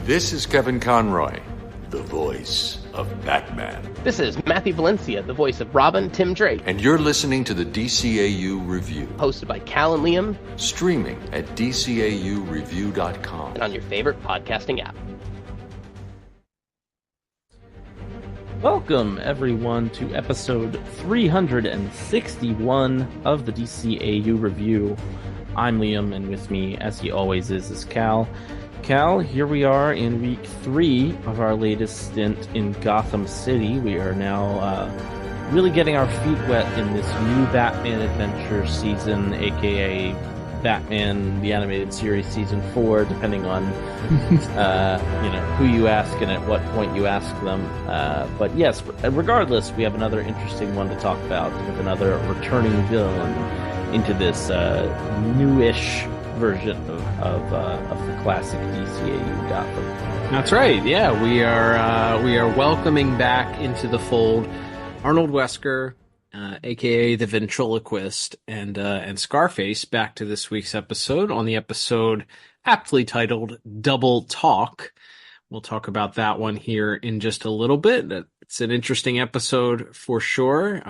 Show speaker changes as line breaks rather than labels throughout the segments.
This is Kevin Conroy, the voice of Batman.
This is Matthew Valencia, the voice of Robin, Tim Drake.
And you're listening to the DCAU Review.
Hosted by Cal and Liam.
Streaming at DCAUreview.com.
And on your favorite podcasting app.
Welcome, everyone, to episode 361 of the DCAU Review. I'm Liam, and with me, as he always is Cal. Cal, here we are in week 3 of our latest stint in Gotham City. We are now really getting our feet wet in this new Batman Adventure season, aka Batman the Animated Series Season 4, depending on who you ask and at what point you ask them. But yes, regardless, we have another interesting one to talk about with another returning villain into this newish version of the classic DCAU Gotham.
That's right. Yeah, we are welcoming back into the fold Arnold Whesker, aka the Ventriloquist, and Scarface back to this week's episode. On the episode aptly titled Double Talk. We'll talk about that one here in just a little bit. It's an interesting episode for sure.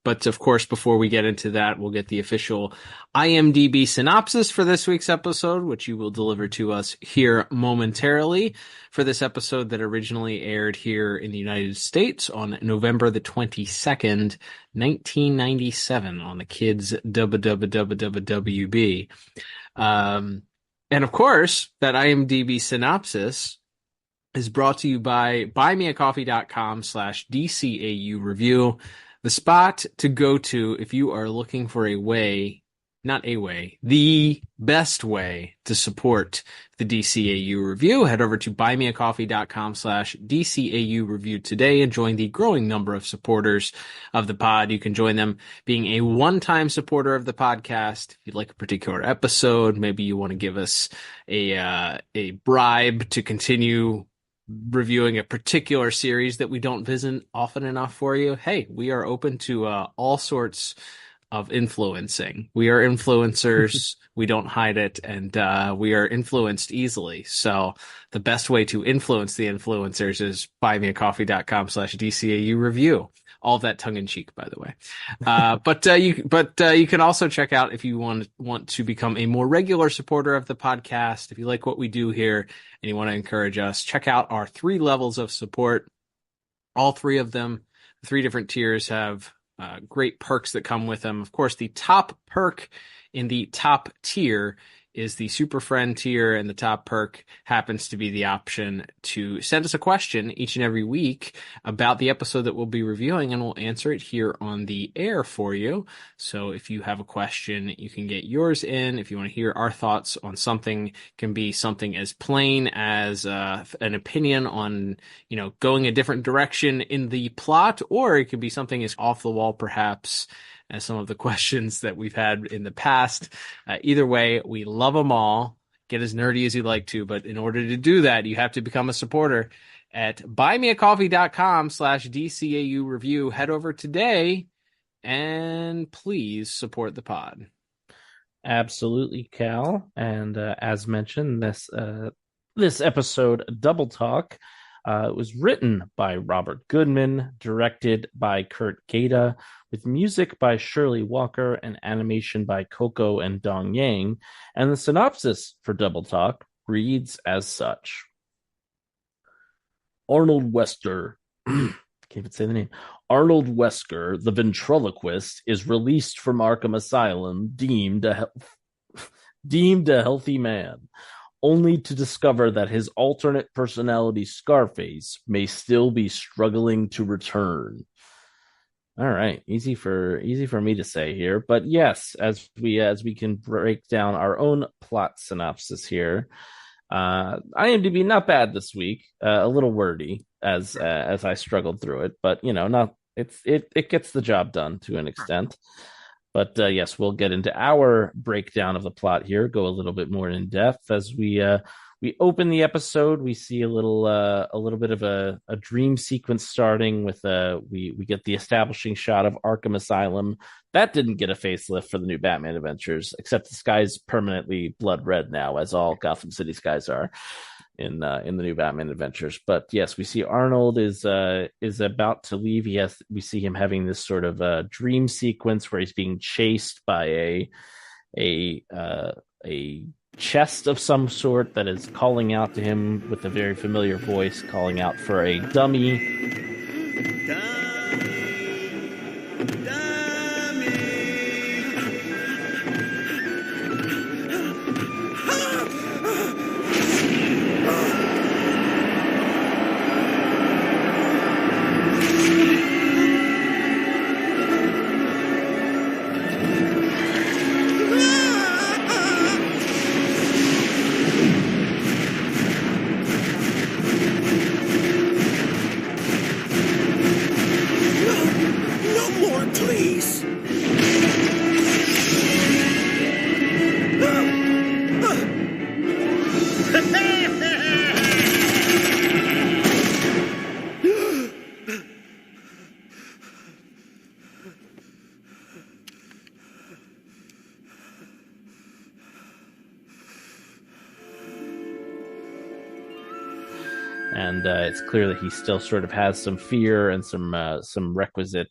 But of course, before we get into that, we'll get the official IMDb synopsis for this week's episode, which you will deliver to us here momentarily for this episode that originally aired here in the United States on November the 22nd, 1997 on the kids WWWWB. And of course, that IMDb synopsis is brought to you by buymeacoffee.com/DCAU review. The spot to go to if you are looking for the best way to support the DCAU review. Head over to buymeacoffee.com/DCAU review today and join the growing number of supporters of the pod. You can join them being a one-time supporter of the podcast. If you'd like a particular episode, maybe you want to give us a bribe to continue reviewing a particular series that we don't visit often enough for you. Hey, we are open to all sorts of influencing. We are influencers. We don't hide it, and we are influenced easily. So the best way to influence the influencers is buymeacoffee.com/DCAU review. All of that tongue in cheek, by the way. But you can also check out if you want to become a more regular supporter of the podcast. If you like what we do here and you want to encourage us, check out our 3 levels of support. All 3 of them, 3 different tiers, have great perks that come with them. Of course, the top perk in the top tier is the Super Friend tier, and the top perk happens to be the option to send us a question each and every week about the episode that we'll be reviewing, and we'll answer it here on the air for you. So if you have a question, you can get yours in. If you want to hear our thoughts on something, it can be something as plain as an opinion on, going a different direction in the plot, or it could be something as off the wall, perhaps, as some of the questions that we've had in the past. Either way, we love them all. Get as nerdy as you'd like to, but in order to do that, you have to become a supporter at buymeacoffee.com/DCAU review. Head over today and please support the pod.
Absolutely, Cal. And as mentioned, this episode, Double Talk, was written by Robert Goodman, directed by Kurt Gaeta, with music by Shirley Walker and animation by Coco and Dong Yang. And the synopsis for Double Talk reads as such. Arnold Wester, can't even say the name. Arnold Wesker, the Ventriloquist, is released from Arkham Asylum, deemed a healthy man, only to discover that his alternate personality Scarface may still be struggling to return. All right, easy for me to say here, but yes, as we can break down our own plot synopsis here. IMDb not bad this week, a little wordy as I struggled through it, but it gets the job done to an extent. But yes, we'll get into our breakdown of the plot here, go a little bit more in depth as we open the episode. We see a little bit of a dream sequence starting with we get the establishing shot of Arkham Asylum. That didn't get a facelift for the new Batman Adventures, except the sky's permanently blood red now, as all Gotham City skies are. in the new Batman Adventures. But yes, we see Arnold is about to leave. We see him having this sort of dream sequence where he's being chased by a chest of some sort that is calling out to him with a very familiar voice, calling out for a dummy. And it's clear that he still sort of has some fear and some requisite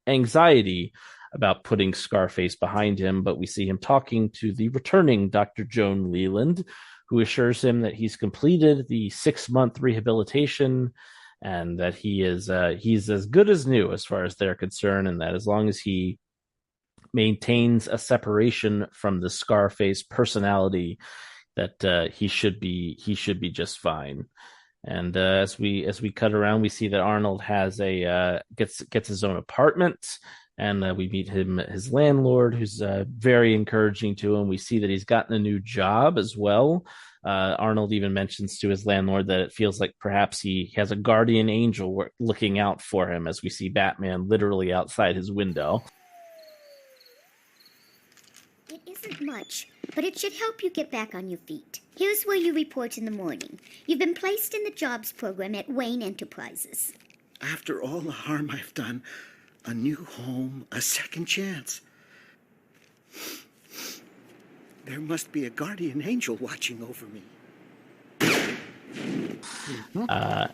anxiety about putting Scarface behind him. But we see him talking to the returning Dr. Joan Leland, who assures him that he's completed the 6-month rehabilitation and that he's as good as new as far as they're concerned, and that as long as he maintains a separation from the Scarface personality, that he should be just fine. And as we cut around, we see that Arnold has gets his own apartment, and we meet his landlord, who's very encouraging to him. We see that he's gotten a new job as well. Arnold even mentions to his landlord that it feels like perhaps he has a guardian angel looking out for him, as we see Batman literally outside his window.
It isn't much, but it should help you get back on your feet. Here's where you report in the morning. You've been placed in the jobs program at Wayne Enterprises.
After all the harm I've done, a new home, a second chance. There must be a guardian angel watching over me.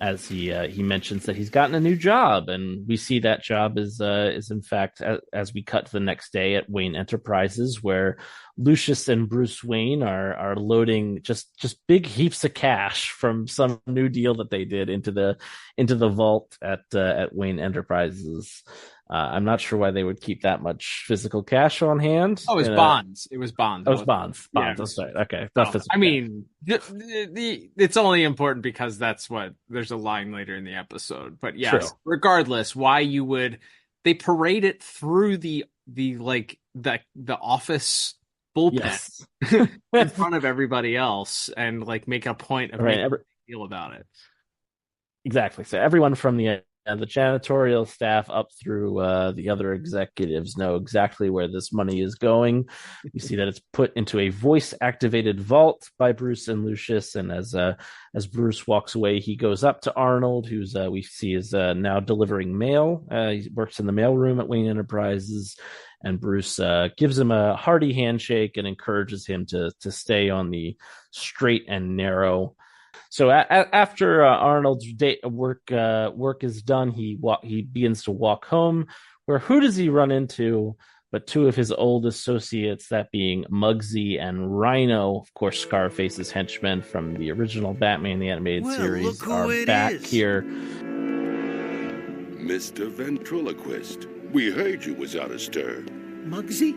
As he mentions that he's gotten a new job, and we see that job is in fact, as we cut to the next day at Wayne Enterprises, where Lucius and Bruce Wayne are loading just big heaps of cash from some new deal that they did into the vault at Wayne Enterprises. I'm not sure why they would keep that much physical cash on hand.
Oh, it was bonds. It was bonds.
Oh, it was bonds. Bonds.
Yeah.
That's right. Okay.
I mean, it's only important because that's what there's a line later in the episode. But yes,
True.
Regardless, why you would they parade it through the office bullpen
Yes.
in front of everybody else and like make a point of making a big deal about it.
Exactly. So everyone from the janitorial staff up through the other executives know exactly where this money is going. We see that it's put into a voice-activated vault by Bruce and Lucius, and as Bruce walks away, he goes up to Arnold, who's we see is now delivering mail. He works in the mailroom at Wayne Enterprises, and Bruce gives him a hearty handshake and encourages him to stay on the straight and narrow. So after Arnold's work is done, he begins to walk home. Where who does he run into but two of his old associates, that being Muggsy and Rhino, of course, Scarface's henchmen from the original Batman the Animated Series, are back here.
Mr. Ventriloquist, we heard you was out of stir.
Muggsy?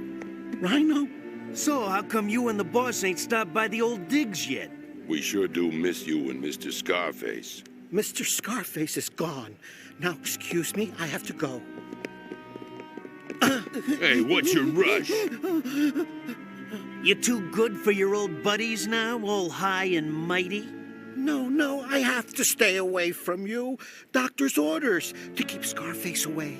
Rhino?
So, how come you and the boss ain't stopped by the old digs yet?
We sure do miss you and Mr. Scarface.
Mr. Scarface is gone. Now, excuse me, I have to go.
Hey, what's your rush?
You too good for your old buddies now, all high and mighty?
No, I have to stay away from you. Doctor's orders to keep Scarface away.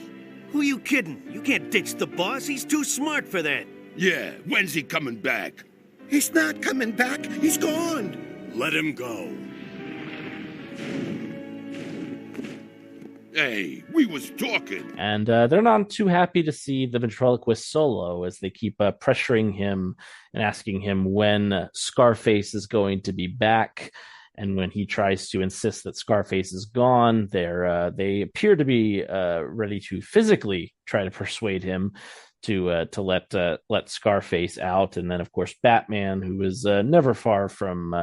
Who you kidding? You can't ditch the boss. He's too smart for that.
Yeah, when's he coming back?
He's not coming back. He's gone.
Let him go. Hey, we was talking.
And they're not too happy to see the ventriloquist solo, as they keep pressuring him and asking him when Scarface is going to be back. And when he tries to insist that Scarface is gone, they appear to be ready to physically try to persuade him to let Scarface out. And then, of course, Batman, who is never far from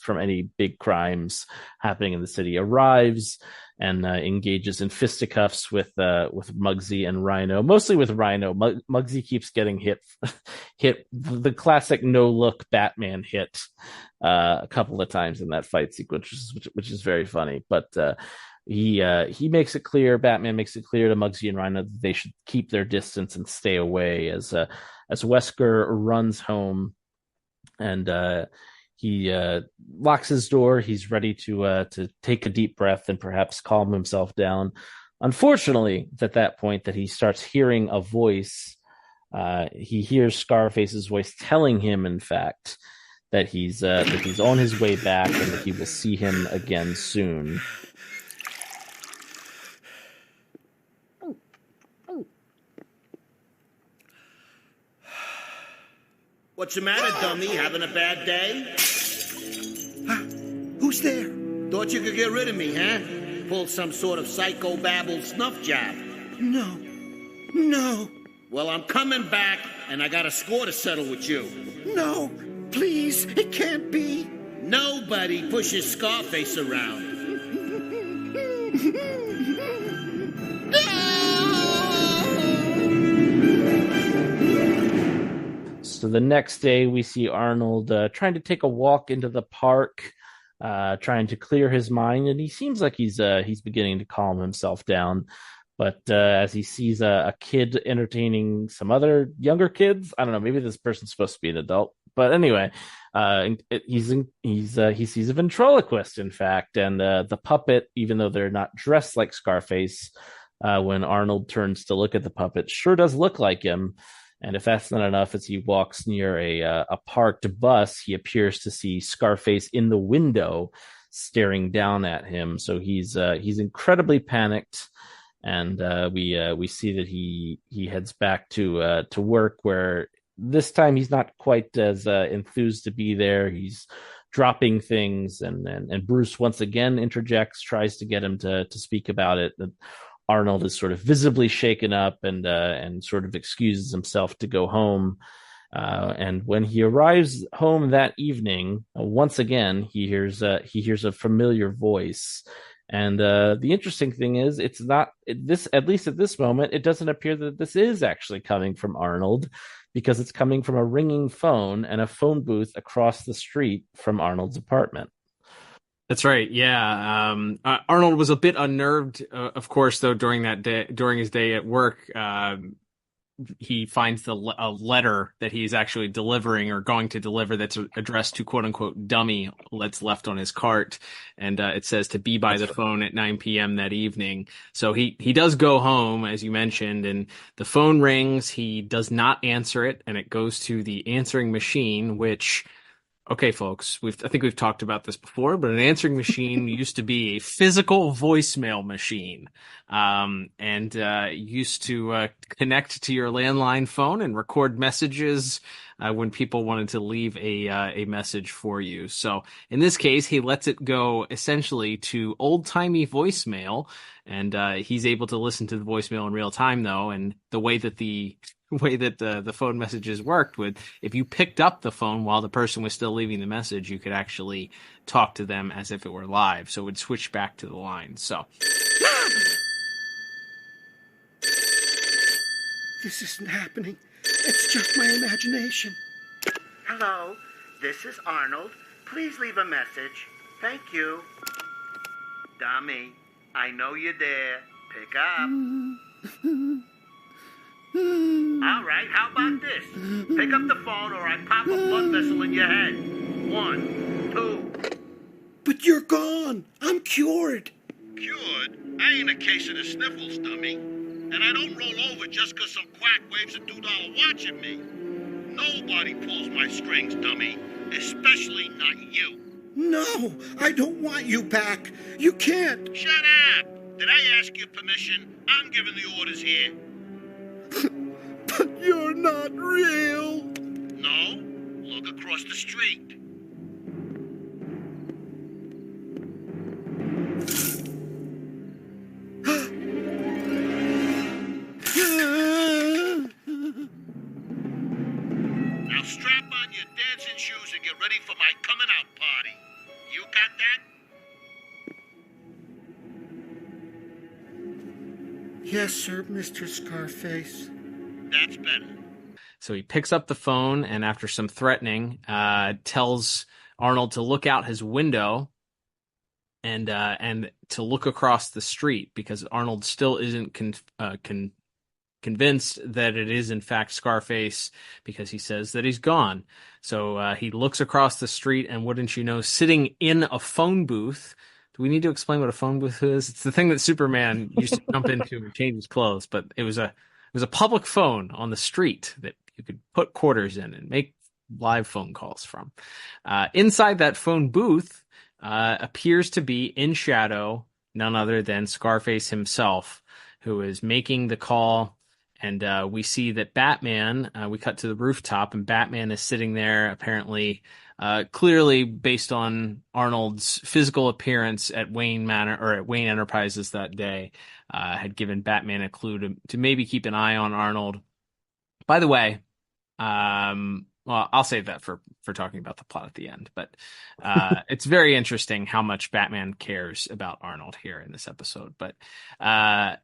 any big crimes happening in the city, arrives and engages in fisticuffs with Muggsy and Rhino, mostly with Rhino. Muggsy keeps getting hit the classic no look Batman hit a couple of times in that fight sequence, which is very funny. But he makes it clear, Batman makes it clear to Muggsy and Rhino that they should keep their distance and stay away as Wesker runs home, and he locks his door. He's ready to take a deep breath and perhaps calm himself down. Unfortunately, it's at that point that he starts hearing a voice. He hears Scarface's voice telling him, in fact, that he's on his way back and that he will see him again soon.
What's the matter, dummy? Having a bad day?
Who's there?
Thought you could get rid of me, huh? Pull some sort of psychobabble snuff job.
No.
Well, I'm coming back, and I got a score to settle with you.
No, please, it can't be.
Nobody pushes Scarface around.
So the next day, we see Arnold trying to take a walk into the park, trying to clear his mind, and he seems like he's beginning to calm himself down. But as he sees a kid entertaining some other younger kids, I don't know, maybe this person's supposed to be an adult. But anyway, he sees a ventriloquist, in fact, and the puppet, even though they're not dressed like Scarface, when Arnold turns to look at the puppet, sure does look like him. And if that's not enough, as he walks near a parked bus, he appears to see Scarface in the window staring down at him. So he's incredibly panicked, and we see that he heads back to work, where this time he's not quite as enthused to be there. He's dropping things, and Bruce once again interjects, tries to get him to speak about it. Arnold is sort of visibly shaken up and sort of excuses himself to go home. And when he arrives home that evening, once again he hears a familiar voice. And the interesting thing is, it's not this, at least at this moment, it doesn't appear that this is actually coming from Arnold, because it's coming from a ringing phone and a phone booth across the street from Arnold's apartment.
That's right. Yeah. Arnold was a bit unnerved, of course, though, during his day at work. He finds a letter that he's actually delivering or going to deliver that's addressed to quote unquote dummy that's left on his cart. And it says to be by the phone at 9 p.m. that evening. So he does go home, as you mentioned, and the phone rings. He does not answer it, and it goes to the answering machine, which, okay, folks, I think we've talked about this before, but an answering machine used to be a physical voicemail machine, and used to connect to your landline phone and record messages when people wanted to leave a message for you. So in this case, he lets it go essentially to old-timey voicemail, and he's able to listen to the voicemail in real time, though, and the way that the phone messages worked with, if you picked up the phone while the person was still leaving the message, you could actually talk to them as if it were live. So it would switch back to the line. So
This isn't happening. It's just my imagination.
Hello, this is Arnold. Please leave a message. Thank you. Dummy, I know you're there. Pick up. All right, how about this? Pick up the phone or I pop a blood vessel in your head. 1, 2.
But you're gone. I'm cured.
Cured? I ain't a case of the sniffles, dummy. And I don't roll over just 'cause some quack waves a $2 watch at me. Nobody pulls my strings, dummy. Especially not you.
No, I don't want you back. You can't.
Shut up! Did I ask your permission? I'm giving the orders here.
But you're not real.
No? Look across the street. get ready for my coming out party. You got that?
Yes, sir, Mr. Scarface.
That's better.
So he picks up the phone and after some threatening, tells Arnold to look out his window and to look across the street because Arnold still isn't convinced that it is in fact Scarface because he says that he's gone. So he looks across the street and wouldn't you know, sitting in a phone booth. Do we need to explain what a phone booth is? It's the thing that Superman used to jump into and change his clothes, but it was a public phone on the street that you could put quarters in and make live phone calls from. Inside that phone booth appears to be in shadow none other than Scarface himself, who is making the call. And we see that Batman, we cut to the rooftop, and Batman is sitting there apparently, clearly based on Arnold's physical appearance at Wayne Manor or at Wayne Enterprises that day, had given Batman a clue to maybe keep an eye on Arnold. By the way, well, I'll save that for talking about the plot at the end, but it's very interesting how much Batman cares about Arnold here in this episode. But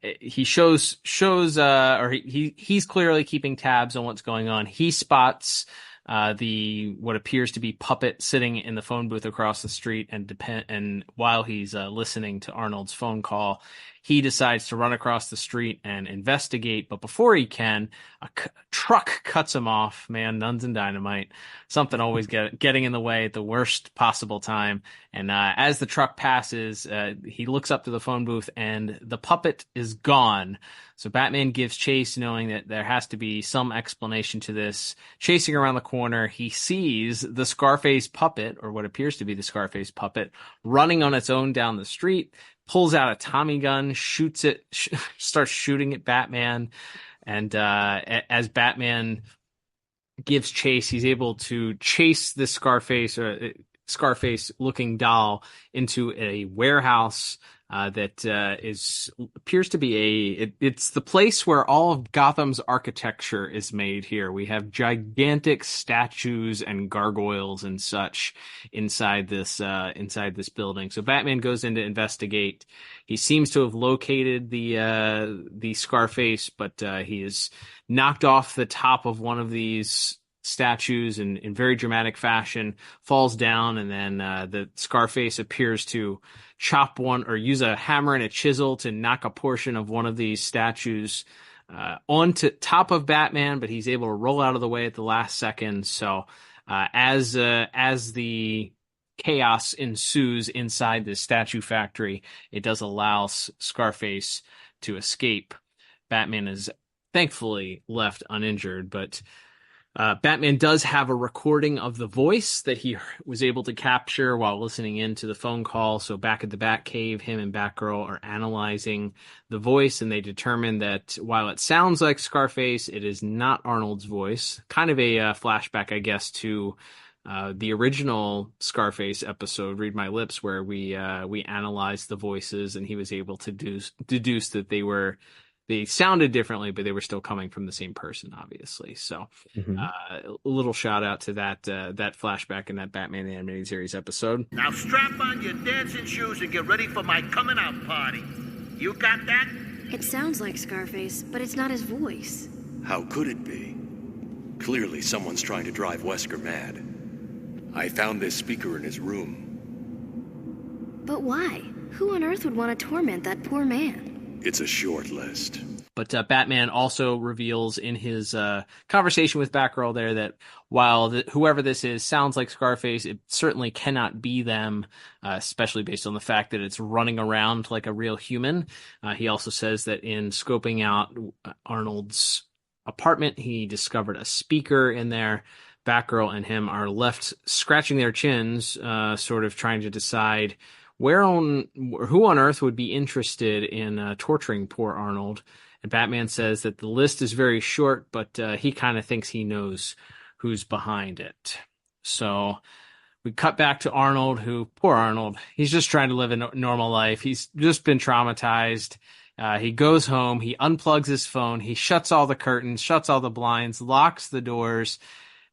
he shows or he's clearly keeping tabs on what's going on. He spots what appears to be Puppet sitting in the phone booth across the street, and while he's listening to Arnold's phone call, he decides to run across the street and investigate. But before he can, a truck cuts him off. Man, nuns and dynamite. Something always getting in the way at the worst possible time. And as the truck passes, he looks up to the phone booth and the Puppet is gone. So Batman gives chase, knowing that there has to be some explanation to this. Chasing around the corner, he sees the Scarface puppet, or what appears to be the Scarface puppet, running on its own down the street, pulls out a Tommy gun, shoots it, starts shooting at Batman. And as Batman gives chase, he's able to chase the Scarface-looking doll into a warehouse that appears to be it's the place where all of Gotham's architecture is made here. We have gigantic statues and gargoyles and such inside this building. So Batman goes in to investigate. He seems to have located the Scarface, but he is knocked off the top of one of these statues in very dramatic fashion, falls down, and then the Scarface appears to chop one or use a hammer and a chisel to knock a portion of one of these statues onto top of Batman, but he's able to roll out of the way at the last second. So as the chaos ensues inside this statue factory, it does allow Scarface to escape. Batman is thankfully left uninjured, but Batman does have a recording of the voice that he was able to capture while listening into the phone call. So back at the Batcave, him and Batgirl are analyzing the voice, and they determine that while it sounds like Scarface, it is not Arnold's voice. Kind of a flashback, I guess, to the original Scarface episode, Read My Lips, where we analyzed the voices, and he was able to deduce that they sounded differently, but they were still coming from the same person, obviously. So a little shout out to that flashback in that Batman the Animated Series episode.
Now strap on your dancing shoes and get ready for my coming out party. You got that?
It sounds like Scarface, but it's not his voice.
How could it be? Clearly someone's trying to drive Wesker mad. I found this speaker in his room.
But why? Who on earth would want to torment that poor man?
It's a short list.
But Batman also reveals in his conversation with Batgirl there that while whoever this is sounds like Scarface, it certainly cannot be them, especially based on the fact that it's running around like a real human. He also says that in scoping out Arnold's apartment, he discovered a speaker in there. Batgirl and him are left scratching their chins, sort of trying to decide who on earth would be interested in torturing poor Arnold. And Batman says that the list is very short, but he kind of thinks he knows who's behind it. So we cut back to Arnold, poor Arnold, he's just trying to live a normal life. He's just been traumatized. He goes home, he unplugs his phone, he shuts all the curtains, shuts all the blinds, locks the doors,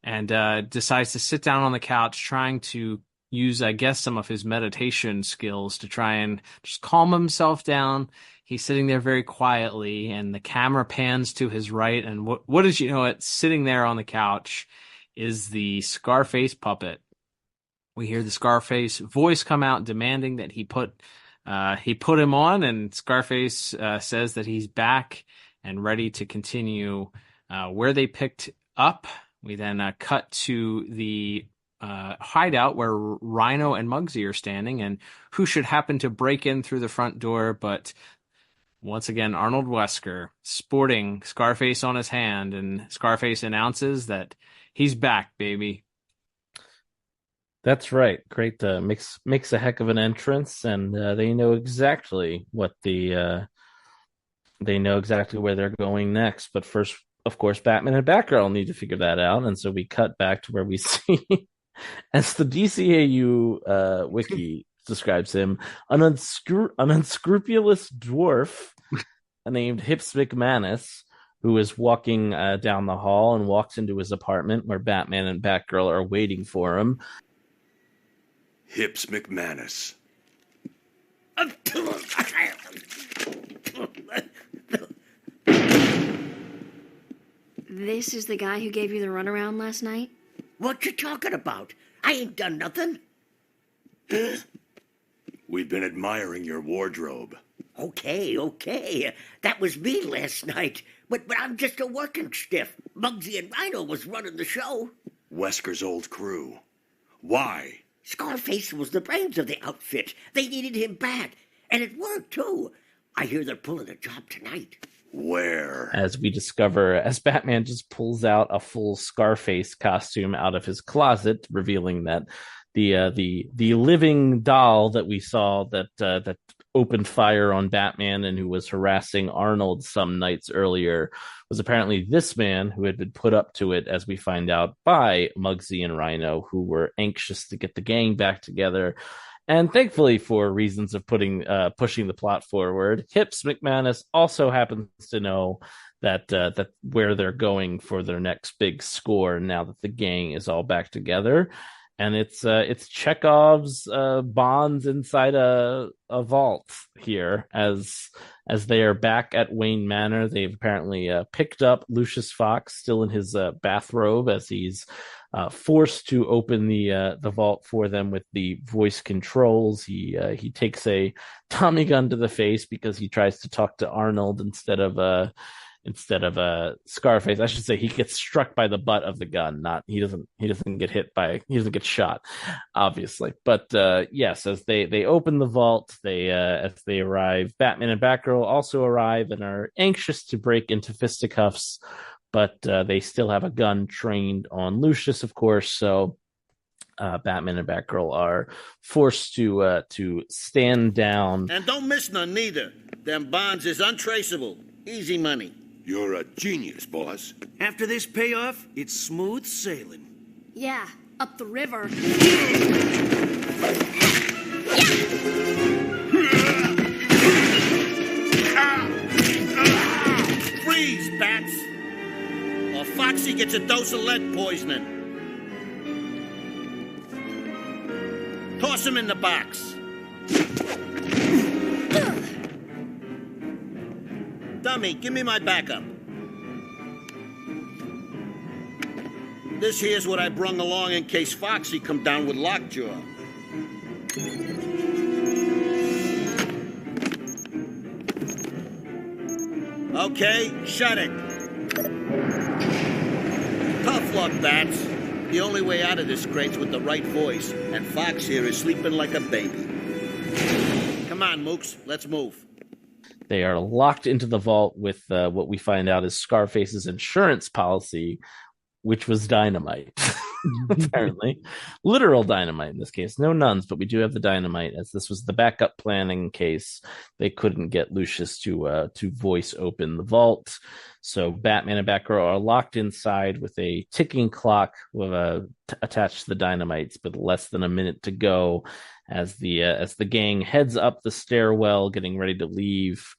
and decides to sit down on the couch, trying to use, I guess, some of his meditation skills to try and just calm himself down. He's sitting there very quietly, and the camera pans to his right, and what did you know it? Sitting there on the couch is the Scarface puppet. We hear the Scarface voice come out demanding that he put him on, and Scarface says that he's back and ready to continue where they picked up. We then cut to the hideout where Rhino and Muggsy are standing, and who should happen to break in through the front door but once again Arnold Wesker, sporting Scarface on his hand, and Scarface announces that he's back, baby.
That's right. Great. Makes a heck of an entrance, and they know exactly what they know exactly where they're going next. But first, of course, Batman and Batgirl need to figure that out, and so we cut back to where we see, as the DCAU wiki describes him, an unscrupulous dwarf named Hips McManus, who is walking down the hall and walks into his apartment where Batman and Batgirl are waiting for him.
Hips McManus.
This is the guy who gave you the runaround last night?
What you talking about? I ain't done nothing.
We've been admiring your wardrobe.
Okay. That was me last night. But I'm just a working stiff. Muggsy and Rhino was running the show.
Wesker's old crew. Why?
Scarface was the brains of the outfit. They needed him back. And it worked, too. I hear they're pulling a job tonight.
Where?
As we discover, as Batman just pulls out a full Scarface costume out of his closet, revealing that the living doll that we saw that opened fire on Batman and who was harassing Arnold some nights earlier was apparently this man who had been put up to it, as we find out, by Muggsy and Rhino, who were anxious to get the gang back together. And thankfully, for reasons of pushing the plot forward, Hips McManus also happens to know that where they're going for their next big score now that the gang is all back together. And it's Chekhov's bonds inside a vault here as they are back at Wayne Manor. They've apparently picked up Lucius Fox still in his bathrobe as he's forced to open the vault for them with the voice controls. He takes a Tommy gun to the face because he tries to talk to Arnold instead of Scarface. I should say he gets struck by the butt of the gun. He doesn't get shot, obviously. But yes, as they open the vault, as they arrive, Batman and Batgirl also arrive and are anxious to break into fisticuffs, but they still have a gun trained on Lucius, of course. So Batman and Batgirl are forced to stand down.
And don't miss none neither. Them bonds is untraceable. Easy money.
You're a genius, boss.
After this payoff, it's smooth sailing.
Yeah, up the river.
Freeze, bats! Or Foxy gets a dose of lead poisoning. Toss him in the box. Dummy, give me my backup. This here's what I brung along in case Foxy come down with lockjaw. Okay, shut it. Tough luck, bats. The only way out of this crate's with the right voice, and Fox here is sleeping like a baby. Come on, Mooks, let's move.
They are locked into the vault with what we find out is Scarface's insurance policy, which was dynamite, apparently. Literal dynamite in this case. No nuns, but we do have the dynamite, as this was the backup plan in case they couldn't get Lucius to voice open the vault. So Batman and Batgirl are locked inside with a ticking clock attached to the dynamites, but less than a minute to go as the gang heads up the stairwell, getting ready to leave.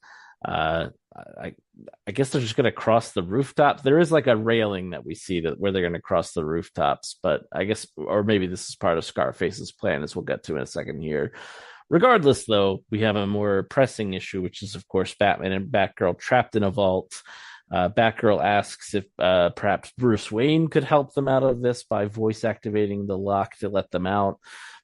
I guess they're just going to cross the rooftops. There is like a railing that we see that where they're going to cross the rooftops, but I guess, or maybe this is part of Scarface's plan, as we'll get to in a second here. Regardless, though, we have a more pressing issue, which is, of course, Batman and Batgirl trapped in a vault. Batgirl asks if perhaps Bruce Wayne could help them out of this by voice activating the lock to let them out,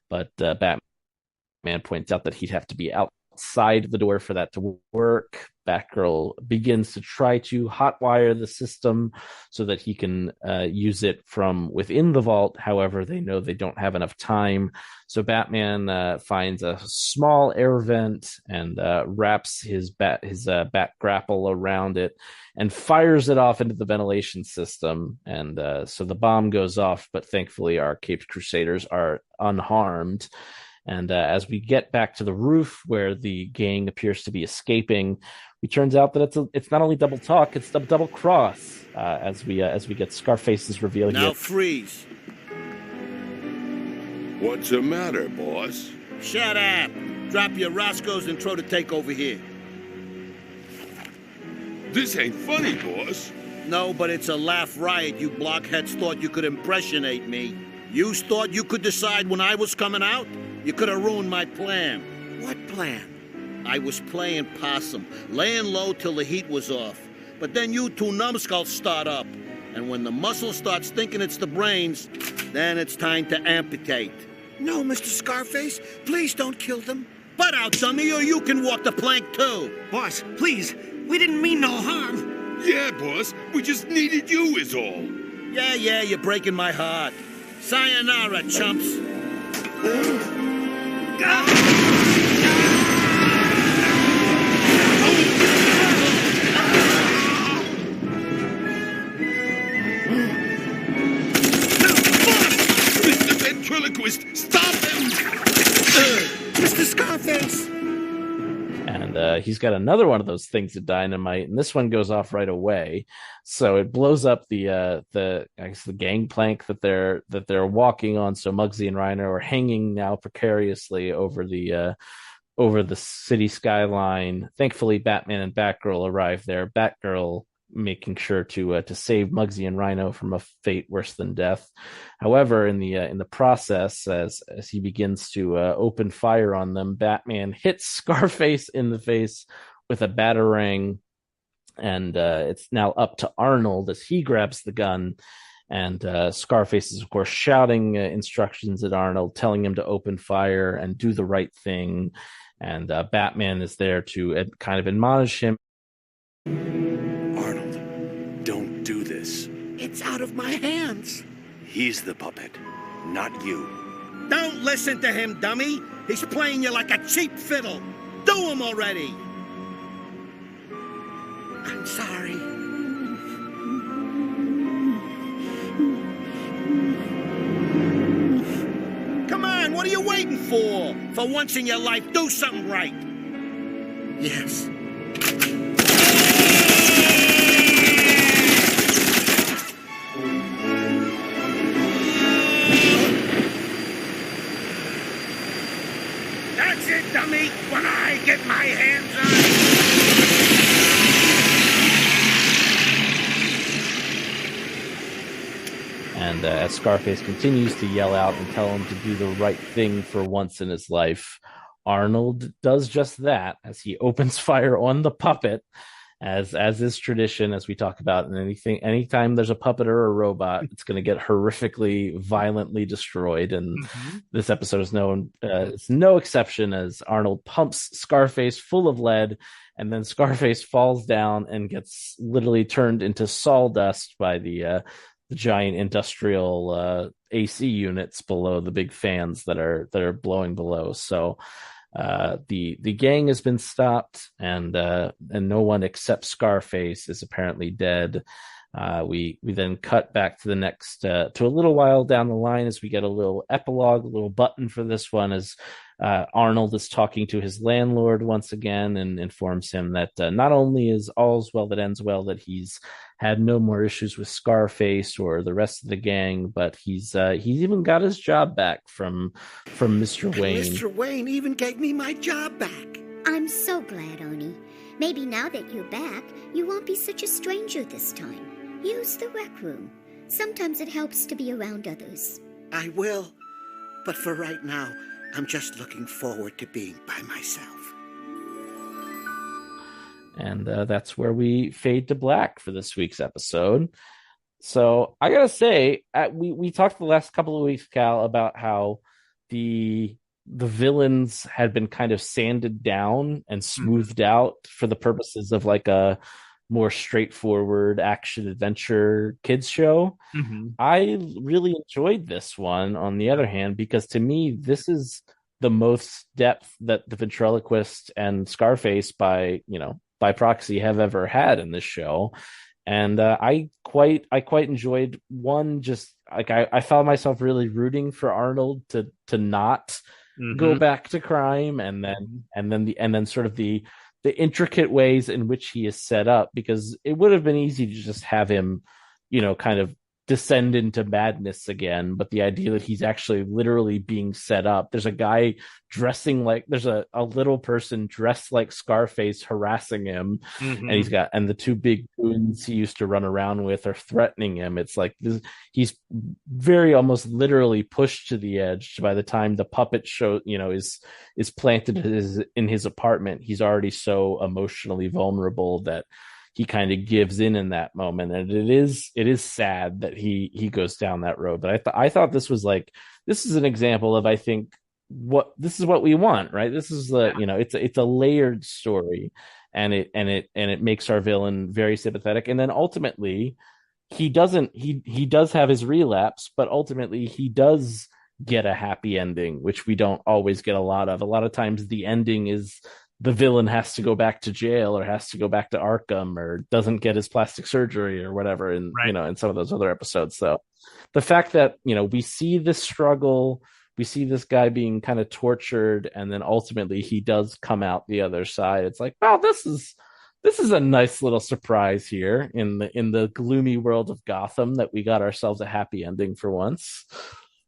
but Batman points out that he'd have to be outside the door for that to work. Batgirl begins to try to hotwire the system so that he can use it from within the vault. However, they know they don't have enough time. So Batman finds a small air vent and wraps his bat grapple around it and fires it off into the ventilation system. And so the bomb goes off, but thankfully our Caped Crusaders are unharmed. And as we get back to the roof where the gang appears to be escaping, it turns out that it's not only double talk, it's double cross. As we get Scarface's reveal
now
here.
Now freeze.
What's the matter, boss?
Shut up. Drop your Roscoe's and throw the take over here.
This ain't funny, boss.
No, but it's a laugh riot. You blockheads thought you could impressionate me. You thought you could decide when I was coming out? You could have ruined my plan.
What plan?
I was playing possum, laying low till the heat was off. But then you two numbskulls start up. And when the muscle starts thinking it's the brains, then it's time to amputate.
No, Mr. Scarface, please don't kill them.
Butt out, dummy, or you can walk the plank too.
Boss, please, we didn't mean no harm.
Yeah, boss, we just needed you is all.
Yeah, you're breaking my heart. Sayonara, chumps.
Mr. Ventriloquist, stop him!
Mr. Scarface!
And he's got another one of those things of dynamite, and this one goes off right away. So it blows up the gangplank that they're walking on. So Muggsy and Rhino are hanging now precariously over the city skyline. Thankfully, Batman and Batgirl arrive there. Batgirl making sure to save Muggsy and Rhino from a fate worse than death. However, in the process, as he begins to open fire on them, Batman hits Scarface in the face with a batarang, and it's now up to Arnold as he grabs the gun. And Scarface is, of course, shouting instructions at Arnold, telling him to open fire and do the right thing. And Batman is there to kind of admonish him.
Arnold, don't do this.
It's out of my hands.
He's the puppet, not you.
Don't listen to him, dummy. He's playing you like a cheap fiddle. Do him already.
I'm sorry.
Come on, what are you waiting for? For once in your life, do something right.
Yes.
That's it, dummy. When I get my hands on it.
And as Scarface continues to yell out and tell him to do the right thing for once in his life, Arnold does just that as he opens fire on the puppet, as is tradition, as we talk about in anytime there's a puppet or a robot, it's going to get horrifically, violently destroyed. And this episode is it's no exception, as Arnold pumps Scarface full of lead, and then Scarface falls down and gets literally turned into sawdust by the giant industrial AC units below, the big fans that are blowing below. So the gang has been stopped, and no one except Scarface is apparently dead. We then cut back to the next to a little while down the line as we get a little epilogue, a little button for this one, as Arnold is talking to his landlord once again and informs him that not only is all's well that ends well, that he's had no more issues with Scarface or the rest of the gang, but he's even got his job back from Mr. Wayne.
Mr. Wayne even gave me my job back.
I'm so glad, Oni. Maybe now that you're back, you won't be such a stranger this time. Use the rec room. Sometimes it helps to be around others.
I will. But for right now, I'm just looking forward to being by myself.
And that's where we fade to black for this week's episode. So I gotta say, we talked the last couple of weeks, Cal, about how the villains had been kind of sanded down and smoothed out for the purposes of like a more straightforward action adventure kids show. I really enjoyed this one, on the other hand, because to me, this is the most depth that the Ventriloquist and Scarface by proxy have ever had in this show. And I quite enjoyed one. Just like I found myself really rooting for Arnold to not go back to crime, and then sort of the intricate ways in which he is set up, because it would have been easy to just have him, kind of descend into madness again. But the idea that he's actually literally being set up. There's a guy dressing like, there's a little person dressed like Scarface harassing him, and the two big goons he used to run around with are threatening him. It's like he's very almost literally pushed to the edge. By the time the puppet show is planted in his apartment, he's already so emotionally vulnerable that he kind of gives in that moment. And it is sad that he goes down that road. But I thought this is an example of, I think, this is what we want, right? This is it's a layered story, and it makes our villain very sympathetic. And then ultimately he does have his relapse, but ultimately he does get a happy ending, which we don't always get a lot of. A lot of times the ending is the villain has to go back to jail, or has to go back to Arkham, or doesn't get his plastic surgery or whatever in some of those other episodes. So the fact that, we see this struggle, we see this guy being kind of tortured, and then ultimately he does come out the other side. It's like, wow, this is a nice little surprise here in the gloomy world of Gotham, that we got ourselves a happy ending for once.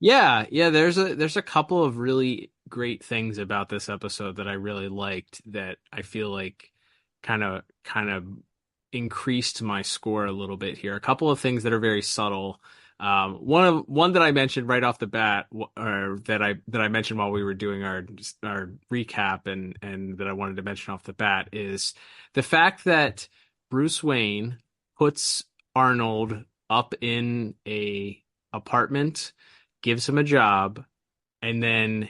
Yeah. There's a couple of really great things about this episode that I really liked, that I feel like kind of increased my score a little bit here. A couple of things that are very subtle. One that I mentioned right off the bat, or that I mentioned while we were doing our recap, and that I wanted to mention off the bat, is the fact that Bruce Wayne puts Arnold up in a apartment, gives him a job, and then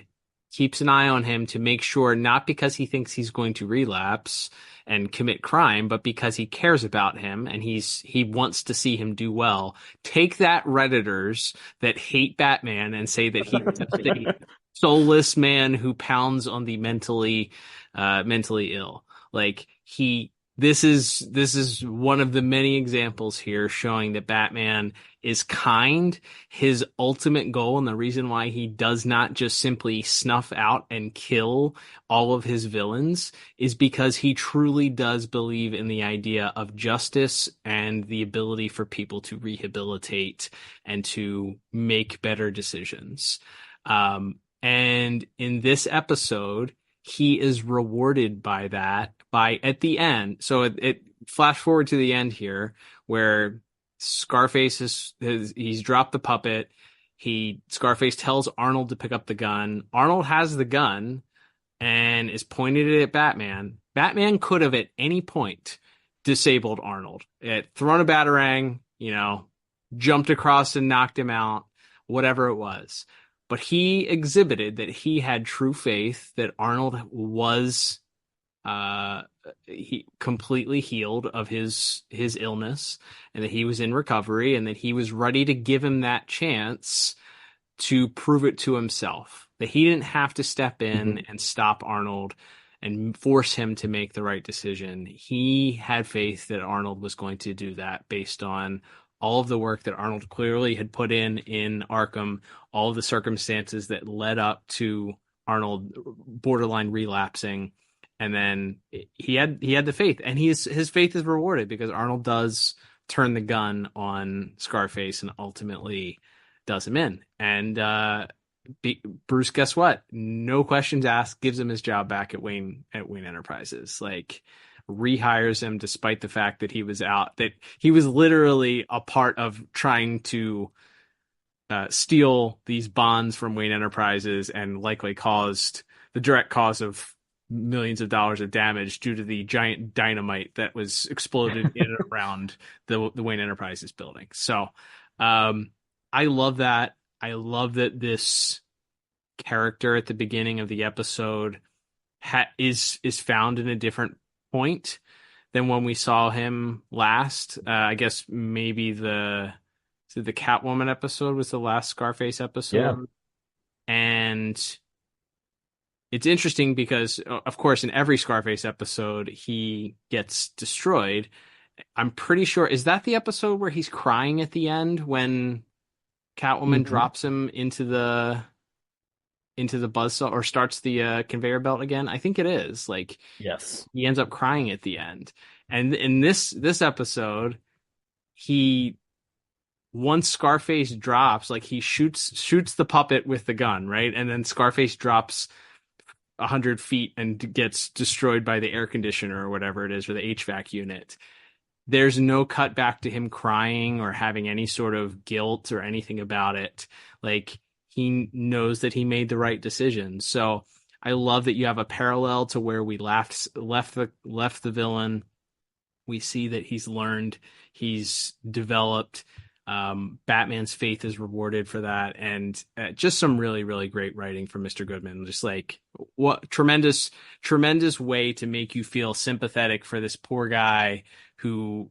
keeps an eye on him to make sure, not because he thinks he's going to relapse and commit crime, but because he cares about him and he wants to see him do well. Take that, Redditors that hate Batman and say that he's a soulless man who pounds on the mentally ill. Like, this is one of the many examples here showing that Batman is kind. His ultimate goal, and the reason why he does not just simply snuff out and kill all of his villains, is because he truly does believe in the idea of justice and the ability for people to rehabilitate and to make better decisions. And in this episode, he is rewarded by that at the end. So it flash forward to the end here, where Scarface he's dropped the puppet. Scarface tells Arnold to pick up the gun. Arnold has the gun and is pointed it at Batman. Batman could have at any point disabled Arnold. Thrown a batarang, jumped across and knocked him out, whatever it was. But he exhibited that he had true faith that Arnold was he completely healed of his illness, and that he was in recovery, and that he was ready to give him that chance to prove it to himself. That he didn't have to step in and stop Arnold and force him to make the right decision. He had faith that Arnold was going to do that based on all of the work that Arnold clearly had put in Arkham, all of the circumstances that led up to Arnold borderline relapsing. And then he had the faith, and his faith is rewarded because Arnold does turn the gun on Scarface and ultimately does him in. And Bruce, guess what? No questions asked, gives him his job back at Wayne Enterprises. Like, rehires him despite the fact that he was out, that he was literally a part of trying to steal these bonds from Wayne Enterprises and likely caused the direct cause of millions of dollars of damage due to the giant dynamite that was exploded in and around the Wayne Enterprises building. So I love that. I love that this character at the beginning of the episode is found in a different point than when we saw him last. I guess maybe the Catwoman episode was the last Scarface episode.
Yeah.
And it's interesting because, of course, in every Scarface episode, he gets destroyed. I'm pretty sure, is that the episode where he's crying at the end when Catwoman drops him into the buzzsaw or starts the conveyor belt again? I think it is. Like,
yes,
he ends up crying at the end. And in this episode, once Scarface drops, like, he shoots the puppet with the gun, right? And then Scarface drops 100 feet and gets destroyed by the air conditioner or whatever it is, or the HVAC unit. There's no cut back to him crying or having any sort of guilt or anything about it. Like, he knows that he made the right decision. So I love that you have a parallel to where we left the villain. We see that he's learned, he's developed. Batman's faith is rewarded for that, and just some really, really great writing from Mr. Goodman. Just like, what tremendous way to make you feel sympathetic for this poor guy who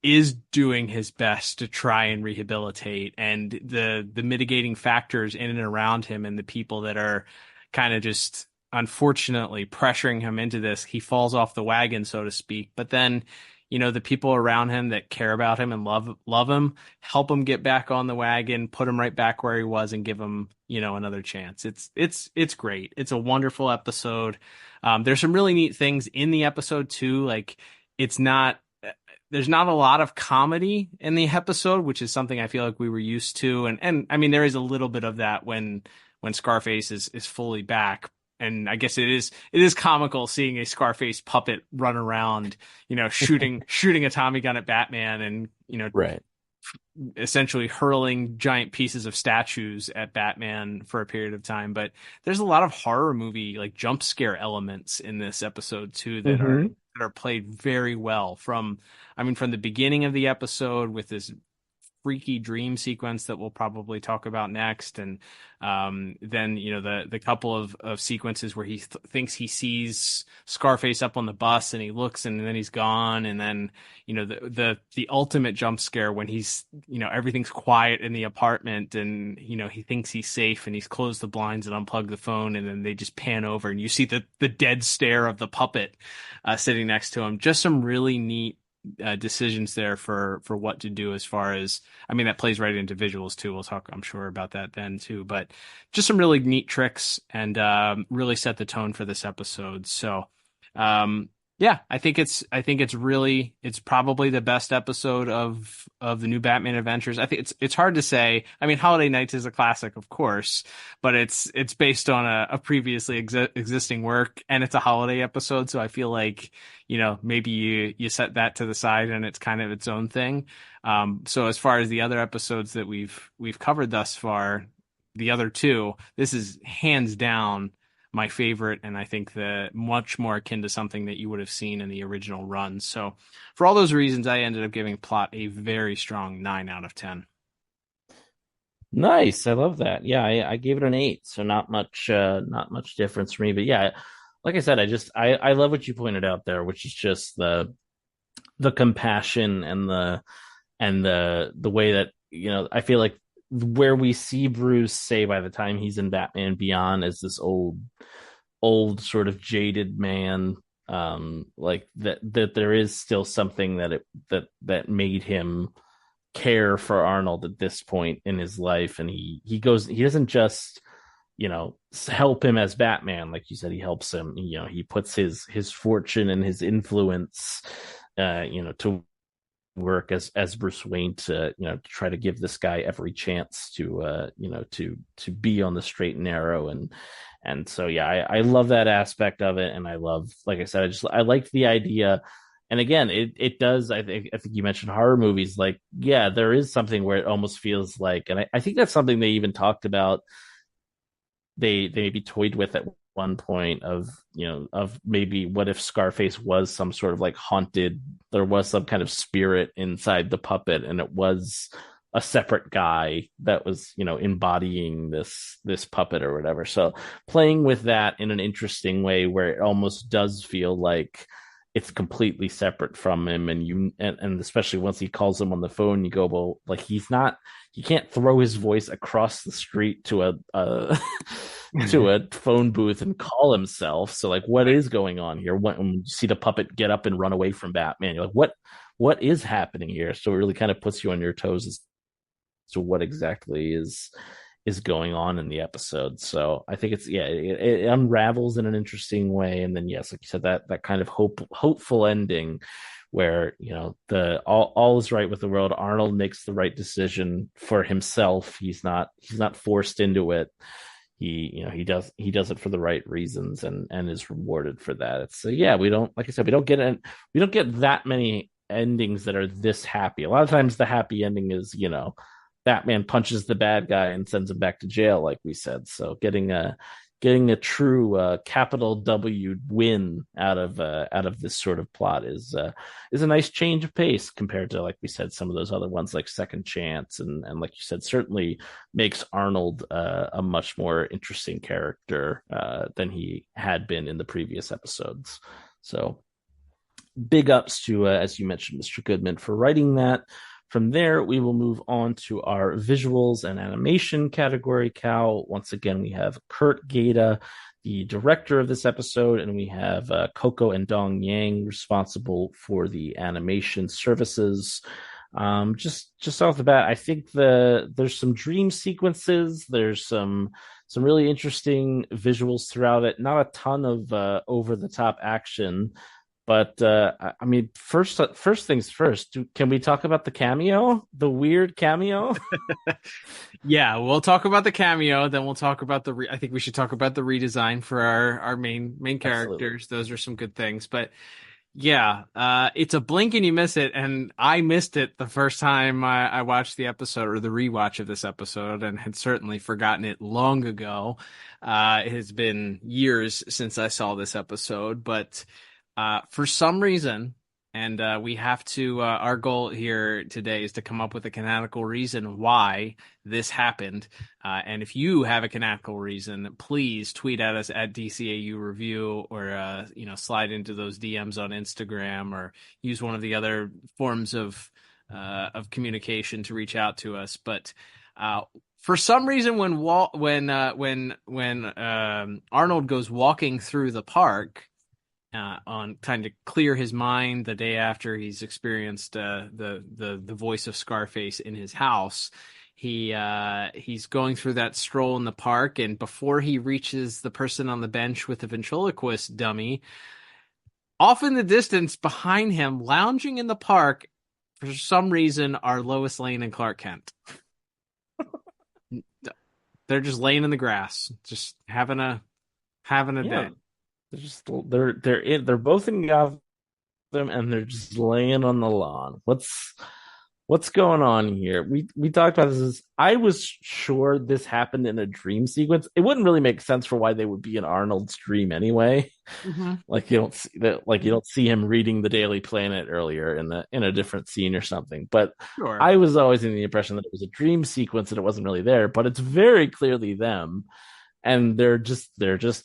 is doing his best to try and rehabilitate, and the mitigating factors in and around him and the people that are kind of just unfortunately pressuring him into this. He falls off the wagon, so to speak, but then, you know, the people around him that care about him and love him, help him get back on the wagon, put him right back where he was, and give him, you know, another chance. It's great. It's a wonderful episode. There's some really neat things in the episode too. Like, there's not a lot of comedy in the episode, which is something I feel like we were used to. And I mean, there is a little bit of that when Scarface is fully back. And I guess it is comical seeing a Scarface puppet run around, you know, shooting a Tommy gun at Batman, and, you know,
right,
essentially hurling giant pieces of statues at Batman for a period of time. But there's a lot of horror movie, like, jump scare elements in this episode too that are played very well from the beginning of the episode with this freaky dream sequence that we'll probably talk about next, and then, you know, the couple of sequences where he thinks he sees Scarface up on the bus, and he looks, and then he's gone, and then, you know, the ultimate jump scare when he's, you know, everything's quiet in the apartment, and, you know, he thinks he's safe, and he's closed the blinds and unplugged the phone, and then they just pan over, and you see the dead stare of the puppet sitting next to him. Just some really neat decisions there for what to do, as far as, I mean, that plays right into visuals too. We'll talk, I'm sure, about that then too, but just some really neat tricks, and really set the tone for this episode. So yeah, I think it's probably the best episode of the new Batman Adventures. I think it's hard to say. I mean, Holiday Nights is a classic, of course, but it's based on a previously existing work, and it's a holiday episode. So I feel like, you know, maybe you set that to the side and it's kind of its own thing. So as far as the other episodes that we've covered thus far, the other two, this is hands down my favorite, and I think much more akin to something that you would have seen in the original run. So for all those reasons, I ended up giving Plot a very strong 9 out of 10.
Nice. I love that. Yeah, I gave it an 8, so not much difference for me. But yeah, like I said, I love what you pointed out there, which is just the compassion and the way that, you know, I feel like where we see Bruce, say, by the time he's in Batman Beyond, as this old sort of jaded man, like that there is still something that made him care for Arnold at this point in his life. And he doesn't just, you know, help him as Batman, like you said. He helps him, you know, he puts his fortune and his influence, you know, to work as Bruce Wayne to try to give this guy every chance to to be on the straight and narrow. And so I love that aspect of it, and I love, like I said, I like the idea. And again, it does, I think you mentioned horror movies, like, yeah, there is something where it almost feels like, and I think that's something they even talked about, they maybe toyed with at one point of maybe what if Scarface was some sort of like haunted, there was some kind of spirit inside the puppet, and it was a separate guy that was embodying this puppet or whatever. So playing with that in an interesting way where it almost does feel like it's completely separate from him, and especially once he calls him on the phone, you go, well, like, he can't throw his voice across the street to a to a phone booth and call himself. So like, what is going on here? When you see the puppet get up and run away from Batman, you're like, what is happening here? So it really kind of puts you on your toes as to what exactly is going on in the episode. So I think it unravels in an interesting way. And then, yes, like you said, that kind of hopeful ending where all is right with the world. Arnold makes the right decision for himself. He's not forced into it. He does it for the right reasons and is rewarded for that. So we don't get that many endings that are this happy. A lot of times the happy ending is Batman punches the bad guy and sends him back to jail, like we said. So getting a true capital W win out of this sort of plot is a nice change of pace compared to, like we said, some of those other ones like Second Chance, and like you said, certainly makes Arnold a much more interesting character than he had been in the previous episodes. So big ups to, as you mentioned, Mr. Goodman for writing that. From there, we will move on to our visuals and animation category, Cal. Once again, we have Kurt Gaeta, the director of this episode, and we have Coco and Dong Yang responsible for the animation services. Just off the bat, I think there's some dream sequences. There's some really interesting visuals throughout it. Not a ton of over-the-top action. But I mean, first things first. Can we talk about the cameo? The weird cameo?
Yeah, we'll talk about the cameo. Then we'll talk about I think we should talk about the redesign for our main characters. Absolutely. Those are some good things. But yeah, it's a blink and you miss it. And I missed it the first time I watched the episode, or the rewatch of this episode, and had certainly forgotten it long ago. It has been years since I saw this episode, but for some reason, and we have to, our goal here today is to come up with a canonical reason why this happened. And if you have a canonical reason, please tweet at us at DCAU Review, or slide into those DMs on Instagram, or use one of the other forms of communication to reach out to us. But for some reason, when Arnold goes walking through the park, on trying to clear his mind the day after he's experienced the voice of Scarface in his house, he's going through that stroll in the park, and before he reaches the person on the bench with the ventriloquist dummy, off in the distance behind him, lounging in the park, for some reason, are Lois Lane and Clark Kent. They're just laying in the grass, just having a day.
They're both in Gotham, and they're just laying on the lawn. What's going on here? We talked about this. I was sure this happened in a dream sequence. It wouldn't really make sense for why they would be in Arnold's dream anyway. Mm-hmm. Like you don't see him reading the Daily Planet earlier in a different scene or something. But sure. I was always in the impression that it was a dream sequence and it wasn't really there. But it's very clearly them. And they're just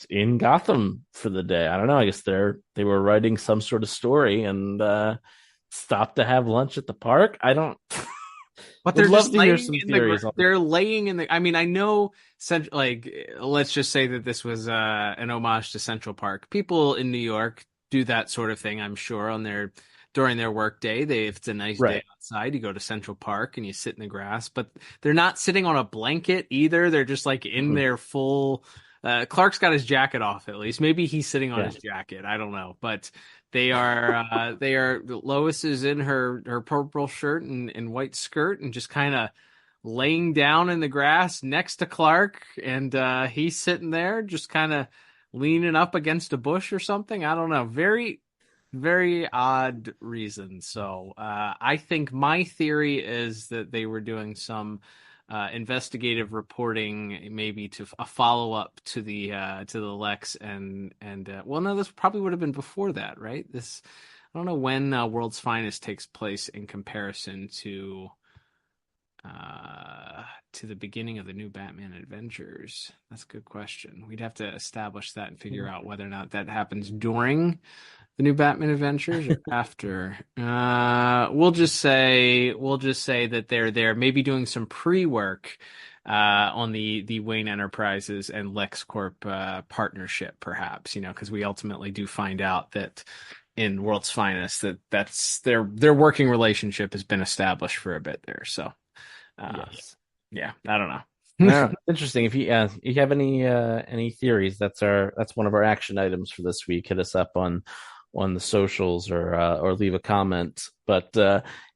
in Gotham for the day. I don't know. I guess they were writing some sort of story and stopped to have lunch at the park. I don't.
But they're just laying in they're laying in the. I mean, I know. Let's just say that this was an homage to Central Park. People in New York do that sort of thing, I'm sure, during their work day. If it's a nice day outside, you go to Central Park and you sit in the grass. But they're not sitting on a blanket either. They're just like in their full Clark's got his jacket off at least. Maybe he's sitting on his jacket. I don't know, but they are Lois is in her purple shirt and white skirt and just kind of laying down in the grass next to Clark, and he's sitting there just kind of leaning up against a bush or something. I don't know. Very, very odd reason. So I think my theory is that they were doing some investigative reporting, maybe to a follow up to the Lex, and well, no, this probably would have been before that, right? This, I don't know when World's Finest takes place in comparison to the beginning of the new Batman Adventures. That's a good question. We'd have to establish that and figure out whether or not that happens during the new Batman Adventures or after. We'll just say that they're there, maybe doing some pre-work on the Wayne Enterprises and LexCorp partnership, perhaps. Because we ultimately do find out that in World's Finest that's their working relationship has been established for a bit there. So.
Yes.
Yeah, I don't know.
No, interesting. If you have any theories, that's one of our action items for this week. Hit us up on the socials or leave a comment. But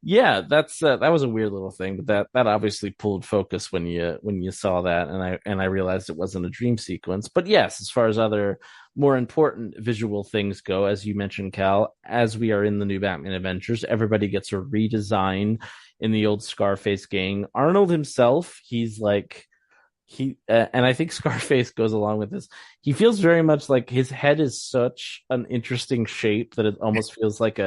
yeah, that was a weird little thing, but that obviously pulled focus when you saw that, and I realized it wasn't a dream sequence. But yes, as far as other more important visual things go, as you mentioned, Cal, as we are in the new Batman Adventures, everybody gets a redesign in the old Scarface gang. Arnold himself, he's like and I think Scarface goes along with this. He feels very much like his head is such an interesting shape that it almost feels like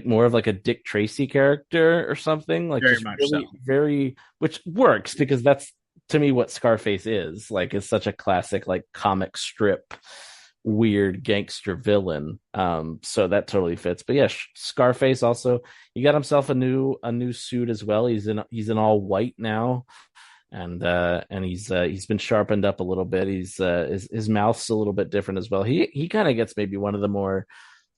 more of like a Dick Tracy character or something. Like
very much really, so.
Very, which works because that's to me what Scarface is. Like, it's such a classic like comic strip weird gangster villain. So that totally fits. But yeah, Scarface also, he got himself a new suit as well. He's in all white now. And he's been sharpened up a little bit. His mouth's a little bit different as well. He kind of gets maybe one of the more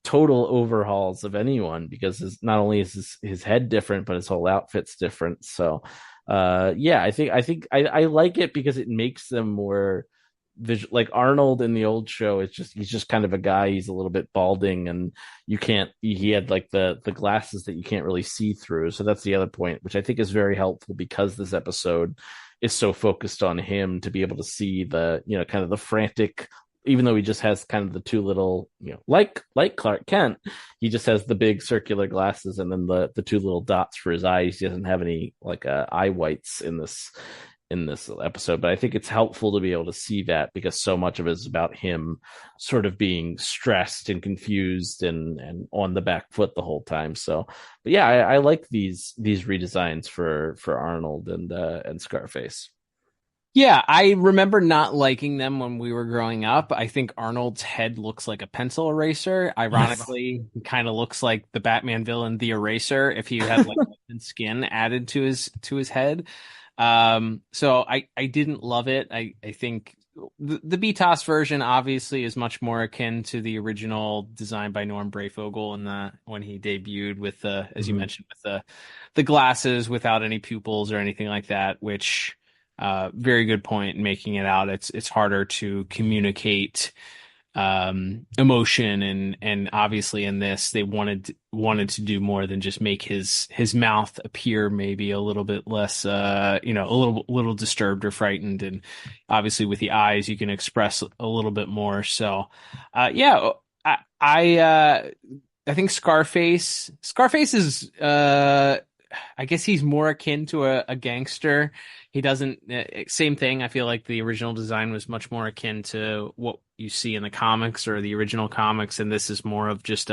total overhauls of anyone, because not only is his head different, but his whole outfit's different. So yeah, I think I like it because it makes them more visual. Like Arnold in the old show, he's just kind of a guy. He's a little bit balding, and he had like the glasses that you can't really see through. So that's the other point, which I think is very helpful, because this episode is so focused on him, to be able to see the, kind of the frantic, even though he just has kind of the two little, like Clark Kent, he just has the big circular glasses and then the two little dots for his eyes. He doesn't have any like eye whites in this episode, but I think it's helpful to be able to see that, because so much of it is about him sort of being stressed and confused and on the back foot the whole time. So, but yeah, I like these redesigns for Arnold and Scarface.
Yeah, I remember not liking them when we were growing up. I think Arnold's head looks like a pencil eraser. Ironically, he kind of looks like the Batman villain, the Eraser, if he had like skin added to his head. So I didn't love it. I think the BTOS version obviously is much more akin to the original design by Norm Brayfogle when he debuted with as you mentioned, with the glasses without any pupils or anything like that, which very good point in making it out. It's harder to communicate emotion, and obviously in this they wanted to do more than just make his mouth appear maybe a little bit less a little disturbed or frightened, and obviously with the eyes you can express a little bit more. So yeah, I think Scarface is I guess he's more akin to a gangster. He doesn't, same thing. I feel like the original design was much more akin to what you see in the comics or the original comics, and this is more of just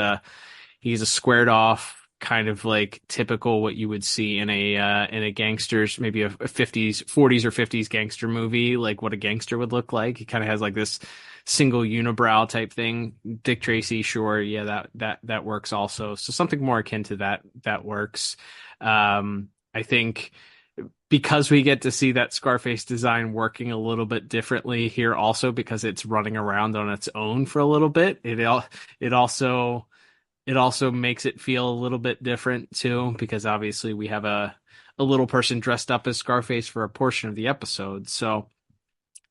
he's a squared off kind of like typical what you would see in a gangster's, maybe a 40s or 50s gangster movie, like what a gangster would look like. He kind of has like this single unibrow type thing. Dick Tracy, sure, yeah, that works also. So something more akin to that works. I think because we get to see that Scarface design working a little bit differently here also, because it's running around on its own for a little bit, it also makes it feel a little bit different too, because obviously we have a little person dressed up as Scarface for a portion of the episode. So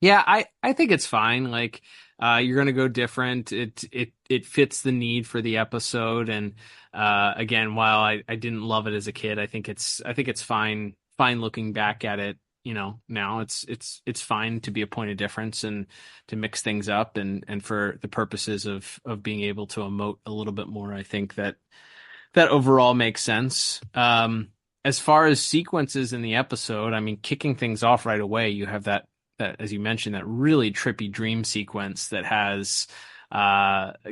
Yeah, I think it's fine. Like, you're gonna go different. It fits the need for the episode. And again, while I didn't love it as a kid, I think it's fine looking back at it. Now it's fine to be a point of difference and to mix things up and for the purposes of being able to emote a little bit more. I think that overall makes sense. As far as sequences in the episode, I mean, kicking things off right away, you have that, as you mentioned, that really trippy dream sequence that has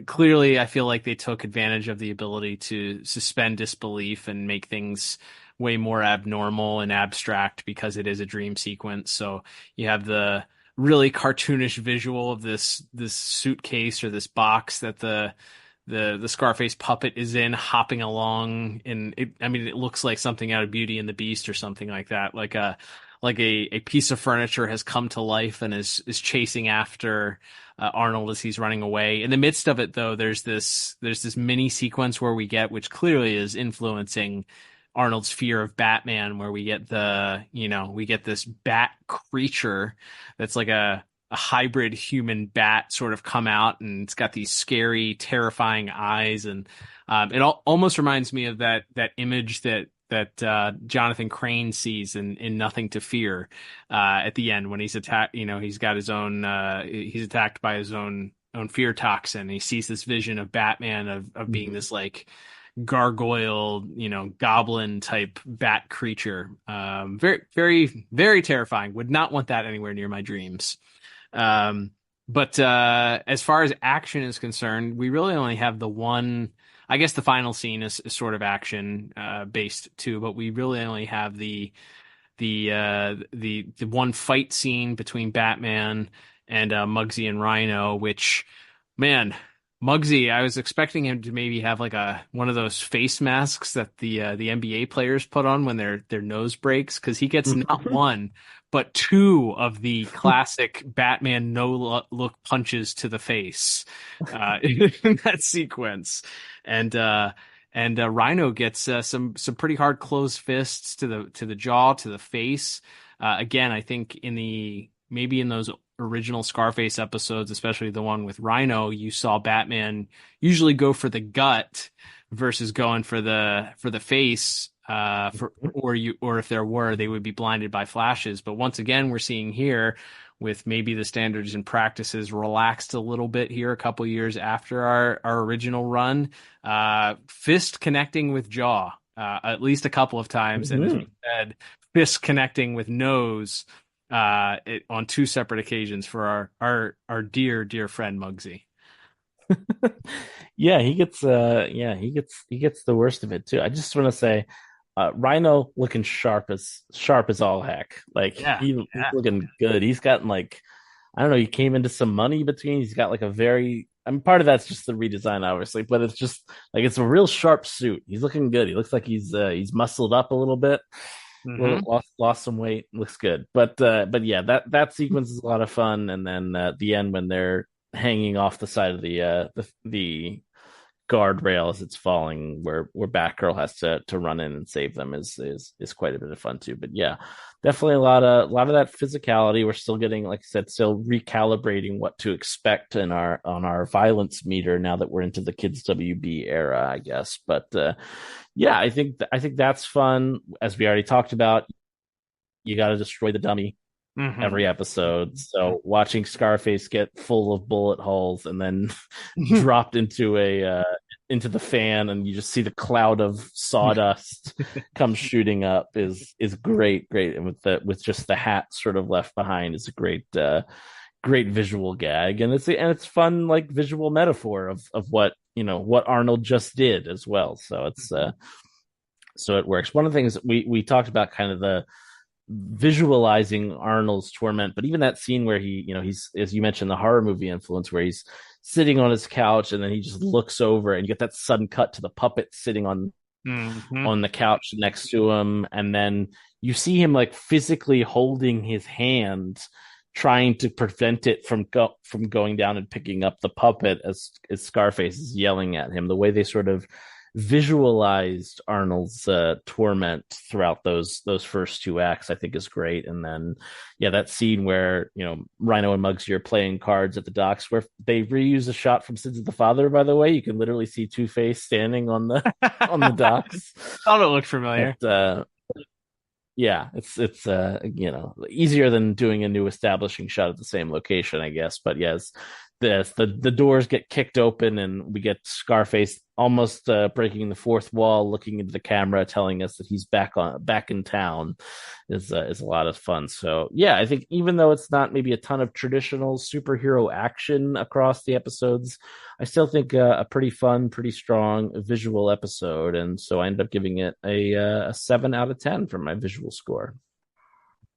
clearly, I feel like they took advantage of the ability to suspend disbelief and make things way more abnormal and abstract because it is a dream sequence. So you have the really cartoonish visual of this suitcase or this box that the Scarface puppet is in, hopping along, and it looks like something out of Beauty and the Beast or something like that, like a piece of furniture has come to life and is chasing after Arnold as he's running away. In the midst of it, though, there's this mini sequence which clearly is influencing Arnold's fear of Batman, where we get this bat creature that's like a hybrid human bat sort of come out, and it's got these scary, terrifying eyes, and it almost reminds me of that image that Jonathan Crane sees in Nothing to Fear at the end when he's attacked. He's got his own he's attacked by his own fear toxin. He sees this vision of Batman of being this like gargoyle, goblin type bat creature. Very, very, very terrifying. Would not want that anywhere near my dreams. But as far as action is concerned, we really only have the one. I guess the final scene is sort of action based too, but we really only have the one fight scene between Batman and Muggsy and Rhino, which, man, Muggsy, I was expecting him to maybe have like one of those face masks that the NBA players put on when their nose breaks, because he gets not one but two of the classic Batman no-look punches to the face in that sequence, and Rhino gets some pretty hard closed fists to the jaw, to the face. Again, I think maybe in those original Scarface episodes, especially the one with Rhino, you saw Batman usually go for the gut versus going for the face. Or if there were, they would be blinded by flashes. But once again, we're seeing here with maybe the standards and practices relaxed a little bit here a couple years after our original run, fist connecting with jaw at least a couple of times, and as we said, fist connecting with nose on two separate occasions for our dear friend Muggsy.
Yeah, he gets the worst of it too. I just want to say, Rhino looking sharp as all heck. Like, he's looking good. He's gotten like, I don't know, he came into some money between. He's got like part of that's just the redesign, obviously, but it's just like, it's a real sharp suit. He's looking good. He looks like he's muscled up a little bit. Lost some weight. Looks good. But yeah, that sequence is a lot of fun. And then the end, when they're hanging off the side of the guardrail as it's falling, where Batgirl has to run in and save them, is quite a bit of fun too. But yeah, definitely a lot of that physicality. We're still getting, like I said, still recalibrating what to expect on our violence meter now that we're into the Kids WB era, I guess. But yeah, I think that's fun. As we already talked about, you got to destroy the dummy every episode. So watching Scarface get full of bullet holes and then dropped into the fan, and you just see the cloud of sawdust come shooting up is great. And with just the hat sort of left behind is a great visual gag, and it's fun, like, visual metaphor of what Arnold just did as well. So it's so it works. One of the things we talked about, kind of the visualizing Arnold's torment, but even that scene where he's, as you mentioned, the horror movie influence, where he's sitting on his couch and then he just looks over and you get that sudden cut to the puppet sitting on the couch next to him, and then you see him like physically holding his hand, trying to prevent it from going down and picking up the puppet as Scarface is yelling at him. The way they sort of visualized Arnold's torment throughout those first two acts, I think is great. And then, yeah, that scene where Rhino and Muggsy are playing cards at the docks, where they reuse a shot from Sins of the Father. By the way, you can literally see Two-Face standing on the on the docks.
Thought it looked familiar.
Yeah, it's easier than doing a new establishing shot at the same location, I guess. But yes, the doors get kicked open and we get Scarface almost breaking the fourth wall, looking into the camera, telling us that he's back in town. Is a lot of fun. So yeah, I think even though it's not maybe a ton of traditional superhero action across the episodes, I still think a pretty fun, pretty strong visual episode, and so I ended up giving it a 7 out of 10 for my visual score.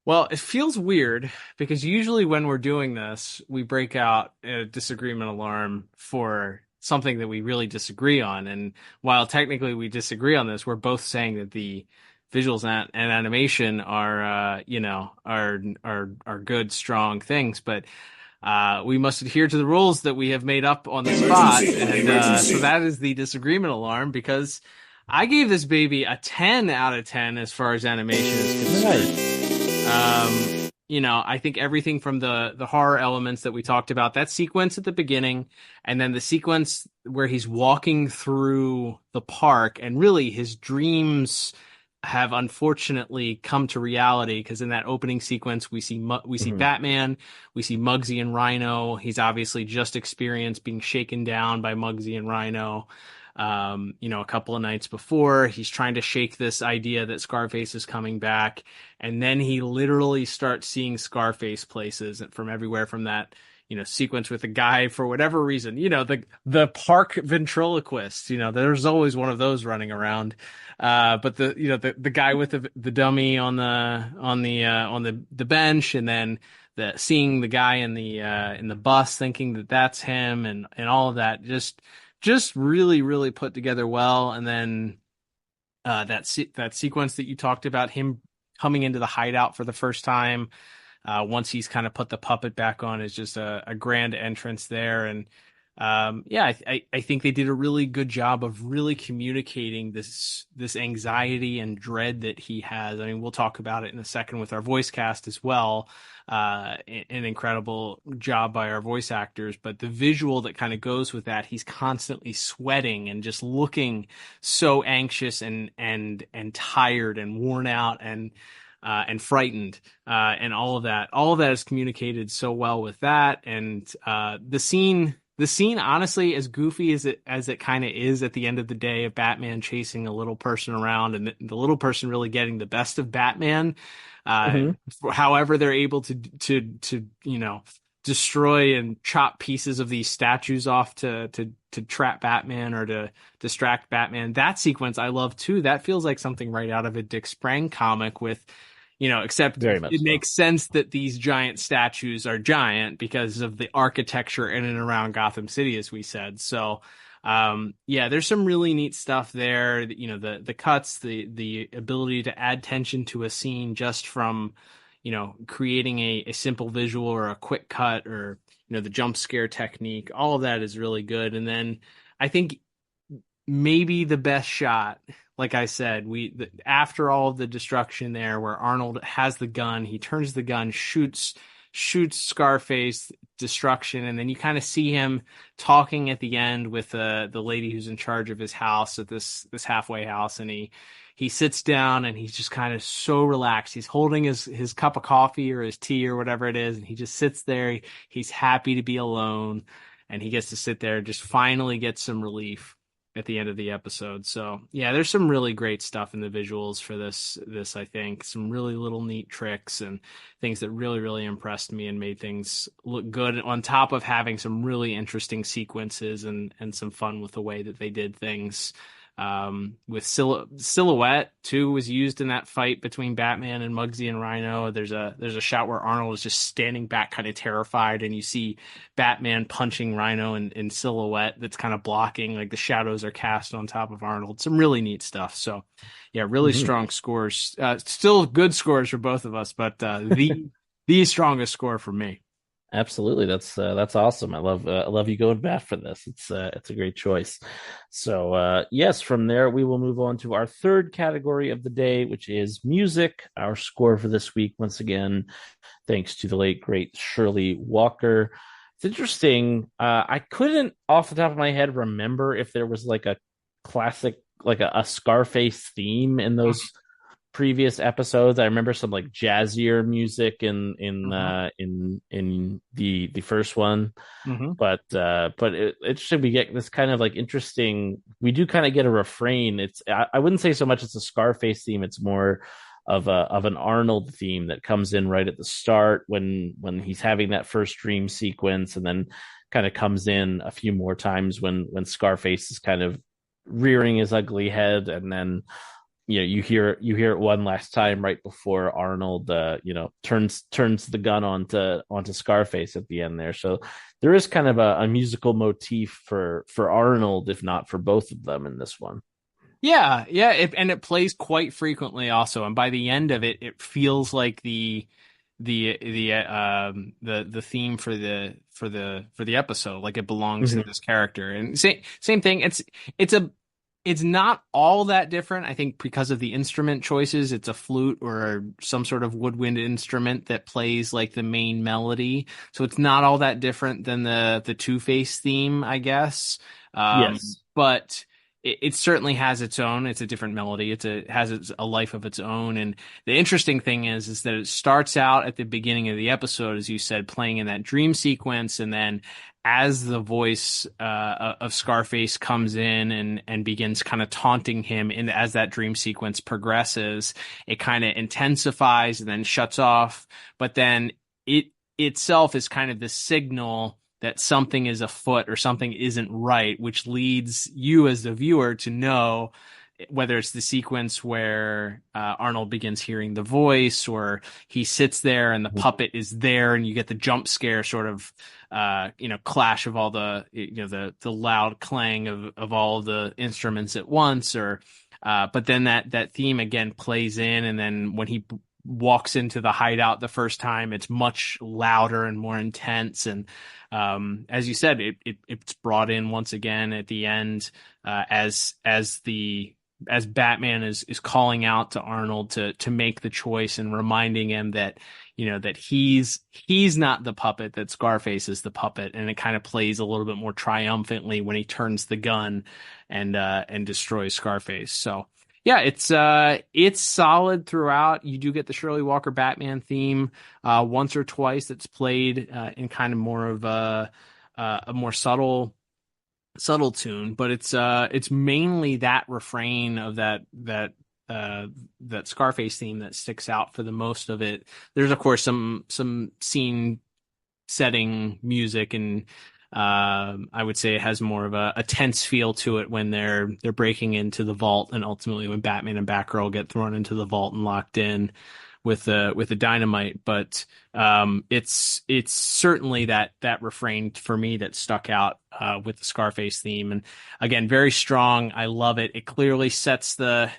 Well, it feels weird because usually when we're doing this, we break out a disagreement alarm for something that we really disagree on. And while technically we disagree on this, we're both saying that the visuals and animation are good, strong things. But we must adhere to the rules that we have made up on the spot. And so that is the disagreement alarm, because I gave this baby a 10 out of 10 as far as animation is concerned. I think everything from the horror elements that we talked about, that sequence at the beginning, and then the sequence where he's walking through the park, and really his dreams have unfortunately come to reality, because in that opening sequence we see Batman, we see Muggsy and Rhino. He's obviously just experienced being shaken down by Muggsy and Rhino. A couple of nights before, he's trying to shake this idea that Scarface is coming back, and then he literally starts seeing Scarface places from everywhere, from that sequence with the guy, for whatever reason, the park ventriloquist, there's always one of those running around, but the guy with the dummy on the bench, and then seeing the guy in the bus, thinking that that's him, and all of that, just really, really put together well. And then that sequence that you talked about, him coming into the hideout for the first time, once he's kind of put the puppet back on, is just a grand entrance there. And I think they did a really good job of really communicating this anxiety and dread that he has. I mean, we'll talk about it in a second with our voice cast as well. An incredible job by our voice actors, but the visual that kind of goes with that, he's constantly sweating and just looking so anxious and tired and worn out and frightened, and all of that is communicated so well with that. And the scene, honestly, as goofy as it kind of is at the end of the day, of Batman chasing a little person around, and the little person really getting the best of Batman, however they're able to destroy and chop pieces of these statues off to trap Batman or to distract Batman. That sequence I love too. That feels like something right out of a Dick Sprang comic, with except it makes sense that these giant statues are giant because of the architecture in and around Gotham City, as we said. So, there's some really neat stuff there. The cuts, the ability to add tension to a scene just from, creating a simple visual or a quick cut, or, the jump scare technique, all of that is really good. And then I think maybe the best shot, like I said, after all of the destruction there, where Arnold has the gun, he turns the gun, shoots Scarface, destruction, and then you kind of see him talking at the end with the lady who's in charge of his house, at this halfway house, and he sits down and he's just kind of so relaxed. He's holding his cup of coffee or his tea or whatever it is, and he just sits there. He's happy to be alone, and he gets to sit there and just finally get some relief at the end of the episode. So yeah, there's some really great stuff in the visuals for this, I think, some really little neat tricks and things that really, really impressed me and made things look good, on top of having some really interesting sequences and some fun with the way that they did things. With Silhouette too was used in that fight between Batman and Muggsy and Rhino. There's a shot where Arnold is just standing back kind of terrified, and you see Batman punching Rhino in Silhouette that's kind of blocking, like the shadows are cast on top of Arnold. Some really neat stuff. So yeah, really strong scores. Still good scores for both of us, but the strongest score for me.
Absolutely, that's awesome. I love you going back for this. It's a great choice. So yes, from there we will move on to our third category of the day, which is music. Our score for this week, once again, thanks to the late great Shirley Walker. It's interesting. I couldn't, off the top of my head, remember if there was like a classic, like a Scarface theme in those previous episodes. I remember some like jazzier music in the first one, but interesting. We get this kind of like interesting. We do kind of get a refrain. I wouldn't say so much it's a Scarface theme. It's more of an Arnold theme that comes in right at the start when he's having that first dream sequence, and then kind of comes in a few more times when Scarface is kind of rearing his ugly head, and then you hear it one last time right before Arnold turns the gun onto Scarface at the end there. So there is kind of a musical motif for Arnold, if not for both of them in this one.
Yeah, and it plays quite frequently also, and by the end of it, it feels like the theme for the episode, like it belongs to this character. And same thing. It's not all that different, I think, because of the instrument choices. It's a flute or some sort of woodwind instrument that plays like the main melody, so it's not all that different than the Two-Face theme, I guess.
Yes,
but it certainly has its own. It's a different melody. It has a life of its own. And the interesting thing is that it starts out at the beginning of the episode, as you said, playing in that dream sequence, and then as the voice of Scarface comes in and begins kind of taunting him, and as that dream sequence progresses, it kind of intensifies and then shuts off. But then it itself is kind of the signal that something is afoot or something isn't right, which leads you as the viewer to know whether it's the sequence where Arnold begins hearing the voice, or he sits there and the puppet is there, and you get the jump scare sort of clash of all the the loud clang of all the instruments at once, or but then that theme again plays in, and then when he walks into the hideout the first time, it's much louder and more intense. And as you said, it's brought in once again at the end, as Batman is calling out to Arnold to make the choice and reminding him that that he's not the puppet, that Scarface is the puppet. And it kind of plays a little bit more triumphantly when he turns the gun and destroys Scarface. So yeah, it's solid throughout. You do get the Shirley Walker Batman theme once or twice. That's played in kind of more of a more subtle tune, but it's mainly that refrain of that Scarface theme that sticks out for the most of it. There's of course some scene setting music, and I would say it has more of a tense feel to it when they're breaking into the vault, and ultimately when Batman and Batgirl get thrown into the vault and locked in with the dynamite. But it's certainly that refrain for me that stuck out with the Scarface theme. And again, very strong. I love it. It clearly sets the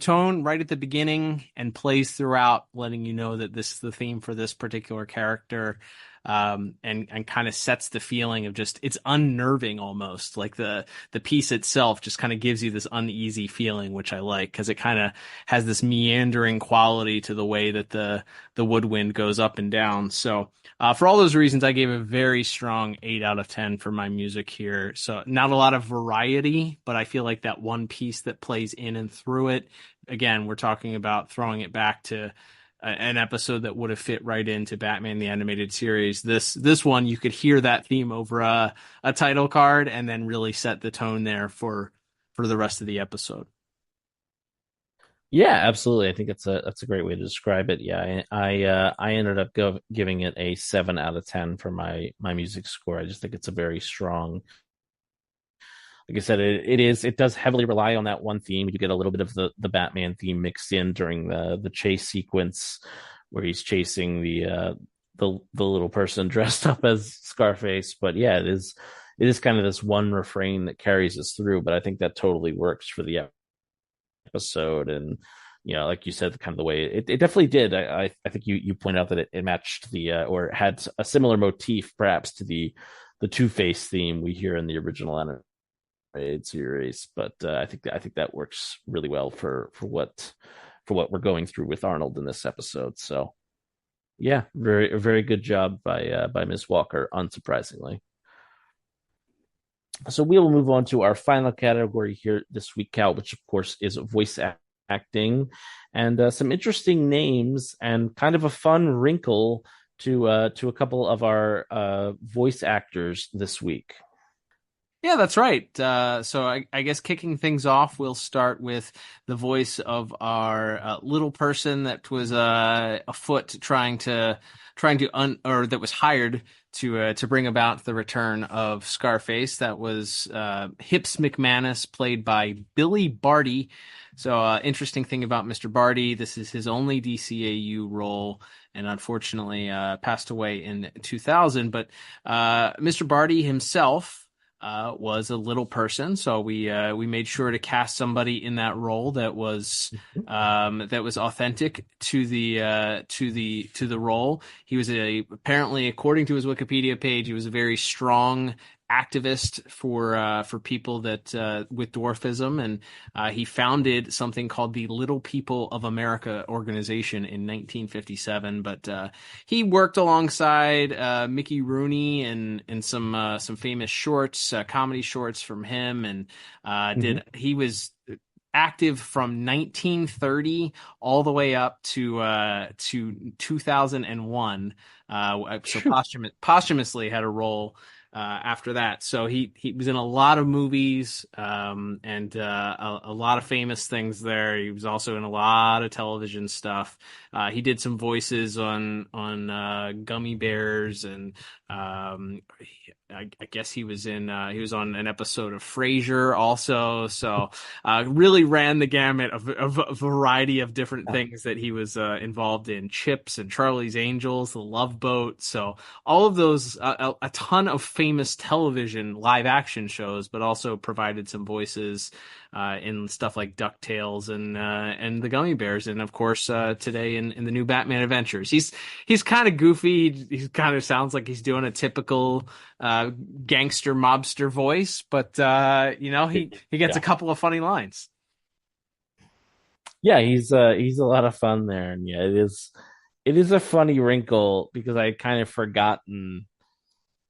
tone right at the beginning and plays throughout, letting you know that this is the theme for this particular character. And kind of sets the feeling of just, it's unnerving almost, like the piece itself just kind of gives you this uneasy feeling, which I like, because it kind of has this meandering quality to the way that the woodwind goes up and down. So for all those reasons, I gave a very strong 8 out of 10 for my music here. So not a lot of variety, but I feel like that one piece that plays in and through it, again, we're talking about throwing it back to an episode that would have fit right into Batman the Animated Series. This one, you could hear that theme over a title card and then really set the tone there for the rest of the episode.
Yeah, absolutely. I think that's a great way to describe it. Yeah, I ended up giving it a 7 out of 10 for my music score. I just think it's a very strong. Like I said, it does heavily rely on that one theme. You get a little bit of the Batman theme mixed in during the chase sequence where he's chasing the little person dressed up as Scarface. But yeah, it is kind of this one refrain that carries us through. But I think that totally works for the episode. And like you said, kind of the way it definitely did. I think you point out that it matched or had a similar motif perhaps to the Two-Face theme we hear in the original animated series. But I think that works really well for what we're going through with Arnold in this episode. So yeah, very good job by Ms. Walker, unsurprisingly. So we will move on to our final category here this week, Cal, which of course is voice acting, and some interesting names and kind of a fun wrinkle to a couple of our voice actors this week.
Yeah, that's right. So I guess kicking things off, we'll start with the voice of our little person that was afoot trying to or that was hired to bring about the return of Scarface. That was Hips McManus, played by Billy Barty. So interesting thing about Mr. Barty, this is his only DCAU role, and unfortunately passed away in 2000. But Mr. Barty himself was a little person, so we made sure to cast somebody in that role that was authentic to the role. He was apparently, according to his Wikipedia page, he was a very strong activist for people that with dwarfism, and he founded something called the Little People of America organization in 1957. But he worked alongside Mickey Rooney in some famous shorts, comedy shorts from him, and he was active from 1930 all the way up to 2001. So posthumously had a role after that. So he was in a lot of movies and a lot of famous things there. He was also in a lot of television stuff. He did some voices on Gummy Bears, and I guess he was on an episode of Frasier also. So really ran the gamut of a variety of different things that he was involved in. Chips and Charlie's Angels, The Love Boat. So all of those, a ton of famous television live action shows, but also provided some voices in stuff like DuckTales and the Gummy Bears, and of course today in the new Batman Adventures. He's kind of goofy. He kind of sounds like he's doing a typical gangster mobster voice, but he gets a couple of funny lines.
Yeah, he's a lot of fun there, and yeah, it is a funny wrinkle because I had kind of forgotten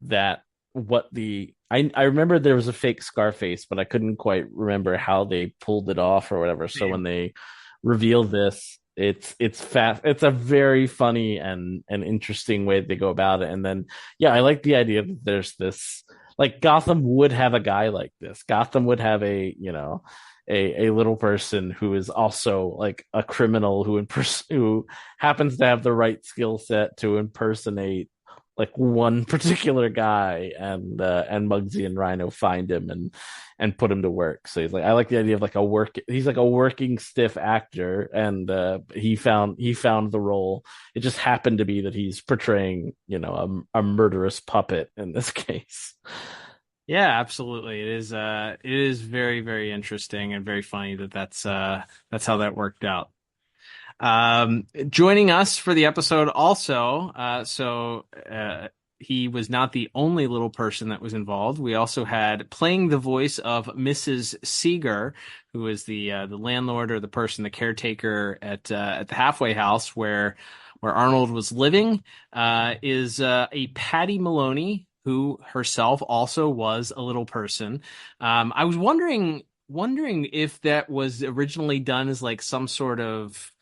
that I remember there was a fake Scarface, but I couldn't quite remember how they pulled it off or whatever. So when they revealed this, it's fast. It's a very funny and interesting way they go about it. And then, yeah, I like the idea that there's this, like, Gotham would have a guy like this. Gotham would have a little person who is also like a criminal who happens to have the right skill set to impersonate like one particular guy, and Muggsy and Rhino find him and put him to work. So he's like, I like the idea of he's like a working stiff actor, and he found the role. It just happened to be that he's portraying, a murderous puppet in this case.
Yeah, absolutely. It is very, very interesting and very funny that's how that worked out. Joining us for the episode also, he was not the only little person that was involved. We also had, playing the voice of Mrs. Seeger, who is the landlord, or the person, the caretaker at the halfway house where Arnold was living, is a Patty Maloney, who herself also was a little person. I was wondering if that was originally done as like some sort of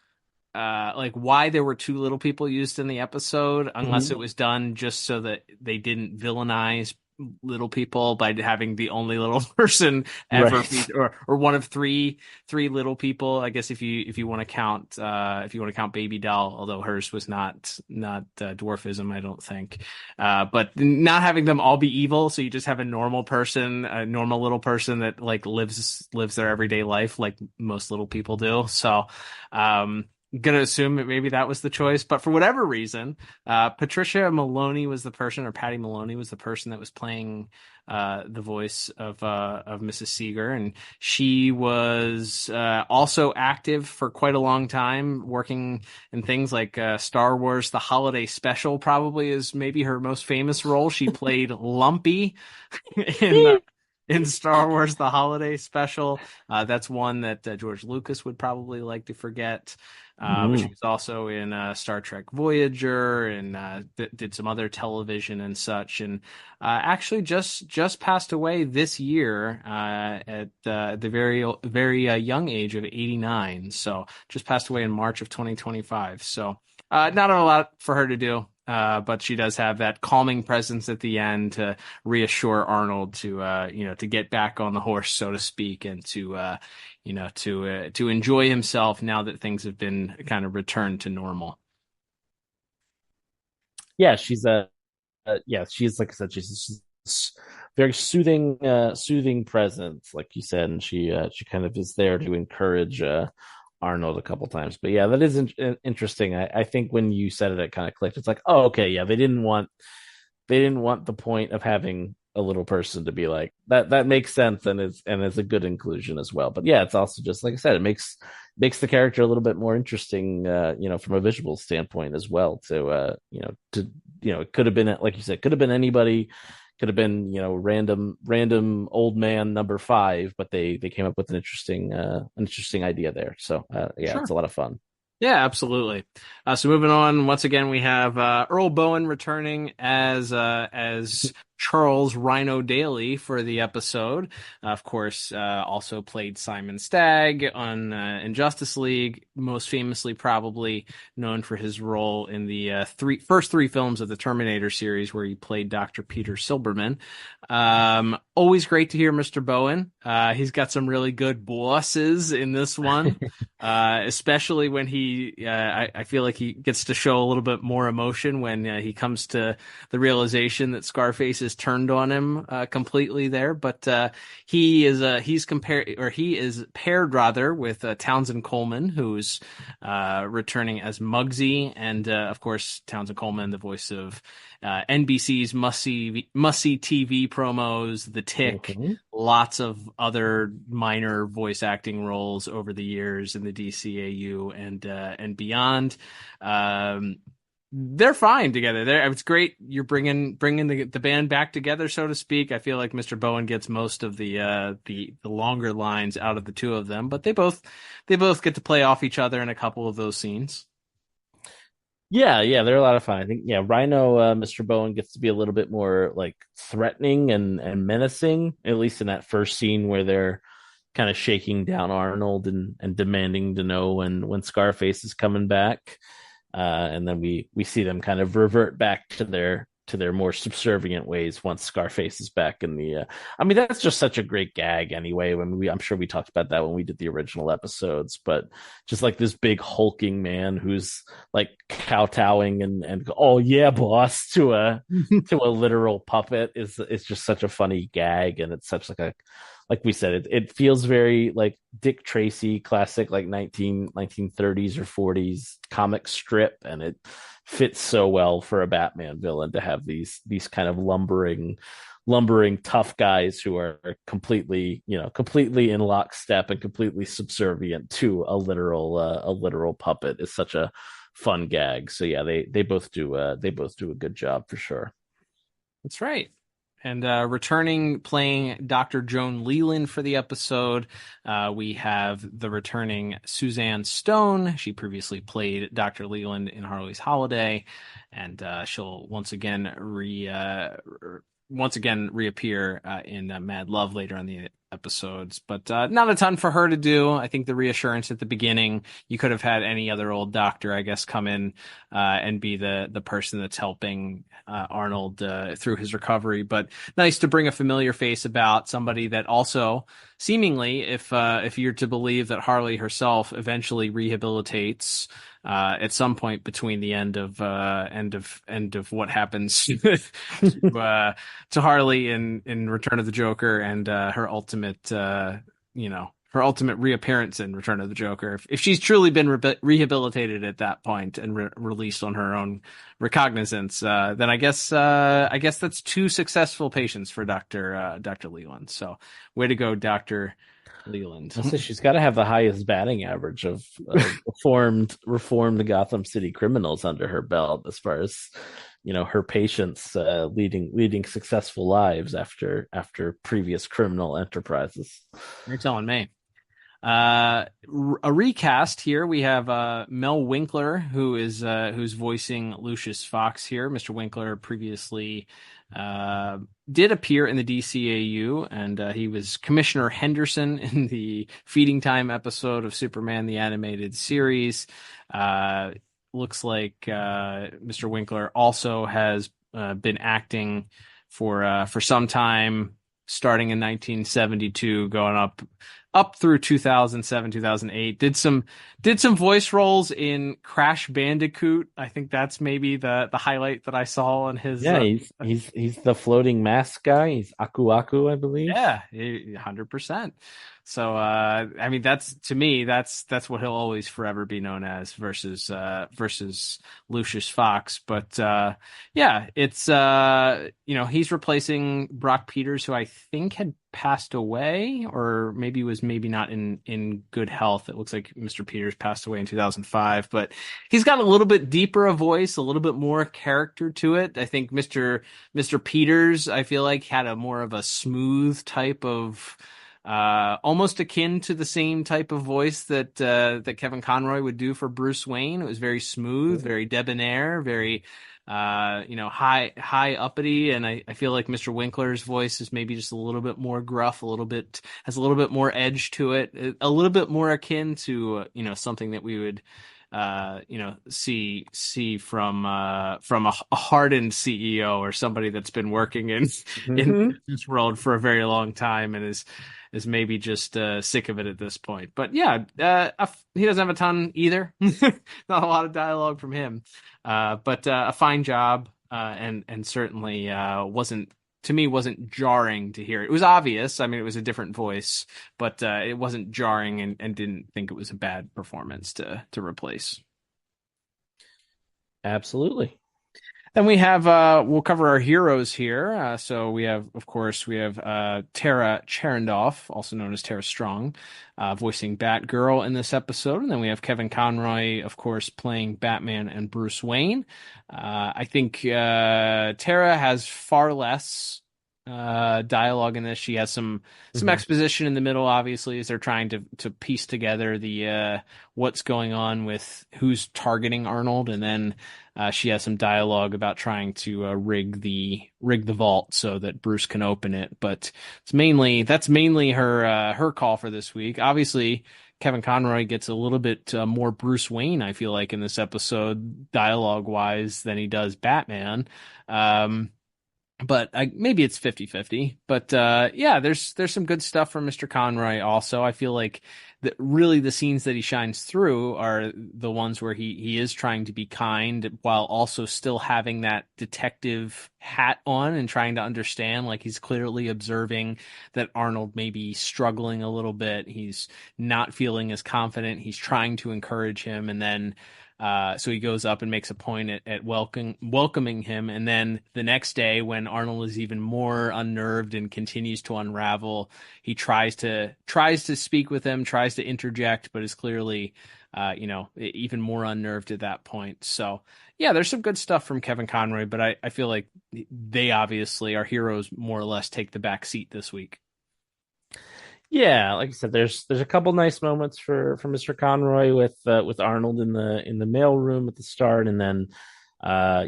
like why there were two little people used in the episode, unless it was done just so that they didn't villainize little people by having the only little person ever, right, or one of three little people. I guess if you want to count Baby Doll, although hers was not dwarfism, I don't think. But not having them all be evil, so you just have a normal person, a normal little person that like lives their everyday life like most little people do. So gonna assume that maybe that was the choice, but for whatever reason, Patricia Maloney was the person, or Patty Maloney was the person that was playing the voice of Mrs. Seeger, and she was also active for quite a long time, working in things like Star Wars: The Holiday Special. Probably is maybe her most famous role. She played Lumpy in Star Wars: The Holiday Special. That's one that George Lucas would probably like to forget. But she was also in Star Trek Voyager, and did some other television and such, and actually just passed away this year at the very young age of 89. So just passed away in March of 2025. So not a lot for her to do. But she does have that calming presence at the end to reassure Arnold to get back on the horse, so to speak, and to enjoy himself now that things have been kind of returned to normal.
Yeah, she's like I said, she's very soothing presence, like you said, and she kind of is there to encourage Arnold a couple times. But yeah, that is interesting. I think when you said it, it kind of clicked. It's like, oh, okay, yeah, they didn't want the point of having a little person to be like that. That makes sense, and is a good inclusion as well. But yeah, it's also just like I said, it makes the character a little bit more interesting, from a visual standpoint as well. It could have been, like you said, could have been anybody. Could have been, random old man number 5, but they came up with an interesting idea there. So yeah,
Sure.
It's a lot of fun.
Yeah, absolutely. So moving on, once again, we have Earl Bowen returning as Charles Rhino Daly for the episode. Of course, also played Simon Stagg on in Justice League, most famously probably known for his role in the first three films of the Terminator series, where he played Dr. Peter Silberman. Always great to hear Mr. Bowen. He's got some really good bosses in this one, especially when I feel like he gets to show a little bit more emotion when he comes to the realization that Scarface is turned on him completely there. But he is paired rather with Townsend Coleman, who's returning as Muggsy, and of course Townsend Coleman, the voice of NBC's must-see TV promos, The Tick, lots of other minor voice acting roles over the years in the DCAU and beyond. They're fine together. It's great. You're bringing the band back together, so to speak. I feel like Mr. Bowen gets most of the longer lines out of the two of them, but they both get to play off each other in a couple of those scenes.
Yeah, they're a lot of fun. I think, Rhino, Mr. Bowen gets to be a little bit more like threatening and menacing, at least in that first scene where they're kind of shaking down Arnold and demanding to know when Scarface is coming back. And then we see them kind of revert back to their more subservient ways once Scarface is back in the. That's just such a great gag anyway. I'm sure we talked about that when we did the original episodes, but just like this big hulking man who's like kowtowing and oh yeah, boss, to a literal puppet is just such a funny gag, and it's such like we said, it feels very like Dick Tracy classic, like 1930s or 40s comic strip, and it fits so well for a Batman villain to have these kind of lumbering tough guys who are completely in lockstep and completely subservient to a literal puppet. Is such a fun gag. So yeah, they both do a good job for sure.
That's right. And returning, playing Dr. Joan Leland for the episode, we have the returning Suzanne Stone. She previously played Dr. Leland in Harley's Holiday, and she'll once again reappear in Mad Love later in the episodes, but not a ton for her to do. I think the reassurance at the beginning, you could have had any other old doctor, I guess, come in and be the person that's helping Arnold through his recovery. But nice to bring a familiar face about, somebody that also seemingly, if you're to believe that Harley herself eventually rehabilitates at some point between the end of what happens to Harley in Return of the Joker and her ultimate ultimate reappearance in Return of the Joker. If she's truly been rehabilitated at that point and released on her own recognizance, then I guess that's 2 successful patients for Dr. Leland. So way to go, Dr. Leland.
I say she's got to have the highest batting average of reformed Gotham City criminals under her belt, as far as her patients leading successful lives after previous criminal enterprises.
You're telling me. A recast here. We have Mel Winkler, who's voicing Lucius Fox here. Mr. Winkler previously did appear in the DCAU, and he was Commissioner Henderson in the Feeding Time episode of Superman the Animated Series. Looks like Mr. Winkler also has been acting for some time, starting in 1972, going up through 2007, 2008. Did some voice roles in Crash Bandicoot. I think that's maybe the highlight that I saw on his.
Yeah, he's the floating mask guy. He's Aku Aku, I believe.
Yeah, 100%. So I mean, that's what he'll always forever be known as versus Lucius Fox. But yeah, it's he's replacing Brock Peters, who I think had passed away, or maybe was not in good health. It looks like Mr. Peters passed away in 2005, but he's got a little bit deeper a voice, a little bit more character to it. I think Mr. Peters, I feel like, had a more of a smooth type of almost akin to the same type of voice that Kevin Conroy would do for Bruce Wayne. It was very smooth, very debonair, very high uppity, and I feel like Mr. Winkler's voice is maybe just a little bit more gruff, has a little bit more edge to it, a little bit more akin to something that we would see from a hardened CEO, or somebody that's been working in this world for a very long time and is maybe just sick of it at this point. But yeah, he doesn't have a ton either. Not a lot of dialogue from him, but a fine job, and certainly wasn't jarring to hear. It was obvious. I mean, it was a different voice, but it wasn't jarring, and didn't think it was a bad performance to replace.
Absolutely.
Then we have, we'll cover our heroes here. So we have Tara Cherendorf, also known as Tara Strong, voicing Batgirl in this episode. And then we have Kevin Conroy, of course, playing Batman and Bruce Wayne. I think Tara has far less dialogue in this. She has some exposition in the middle, obviously, as they're trying to piece together the what's going on with who's targeting Arnold, and then she has some dialogue about trying to rig the vault so that Bruce can open it. But that's mainly her call for this week. Obviously, Kevin Conroy gets a little bit more Bruce Wayne, I feel like, in this episode, dialogue wise, than he does Batman. But maybe it's 50-50. But yeah, there's some good stuff from Mr. Conroy also. I feel like really the scenes that he shines through are the ones where he is trying to be kind while also still having that detective hat on and trying to understand. Like, he's clearly observing that Arnold may be struggling a little bit. He's not feeling as confident. He's trying to encourage him, and then so he goes up and makes a point at welcoming him. And then the next day, when Arnold is even more unnerved and continues to unravel, he tries to speak with him, tries to interject, but is clearly, even more unnerved at that point. So yeah, there's some good stuff from Kevin Conroy, but I feel like they obviously, our heroes, more or less take the back seat this week.
Yeah, like I said, there's a couple nice moments for Mr. Conroy with Arnold in the mailroom at the start, and then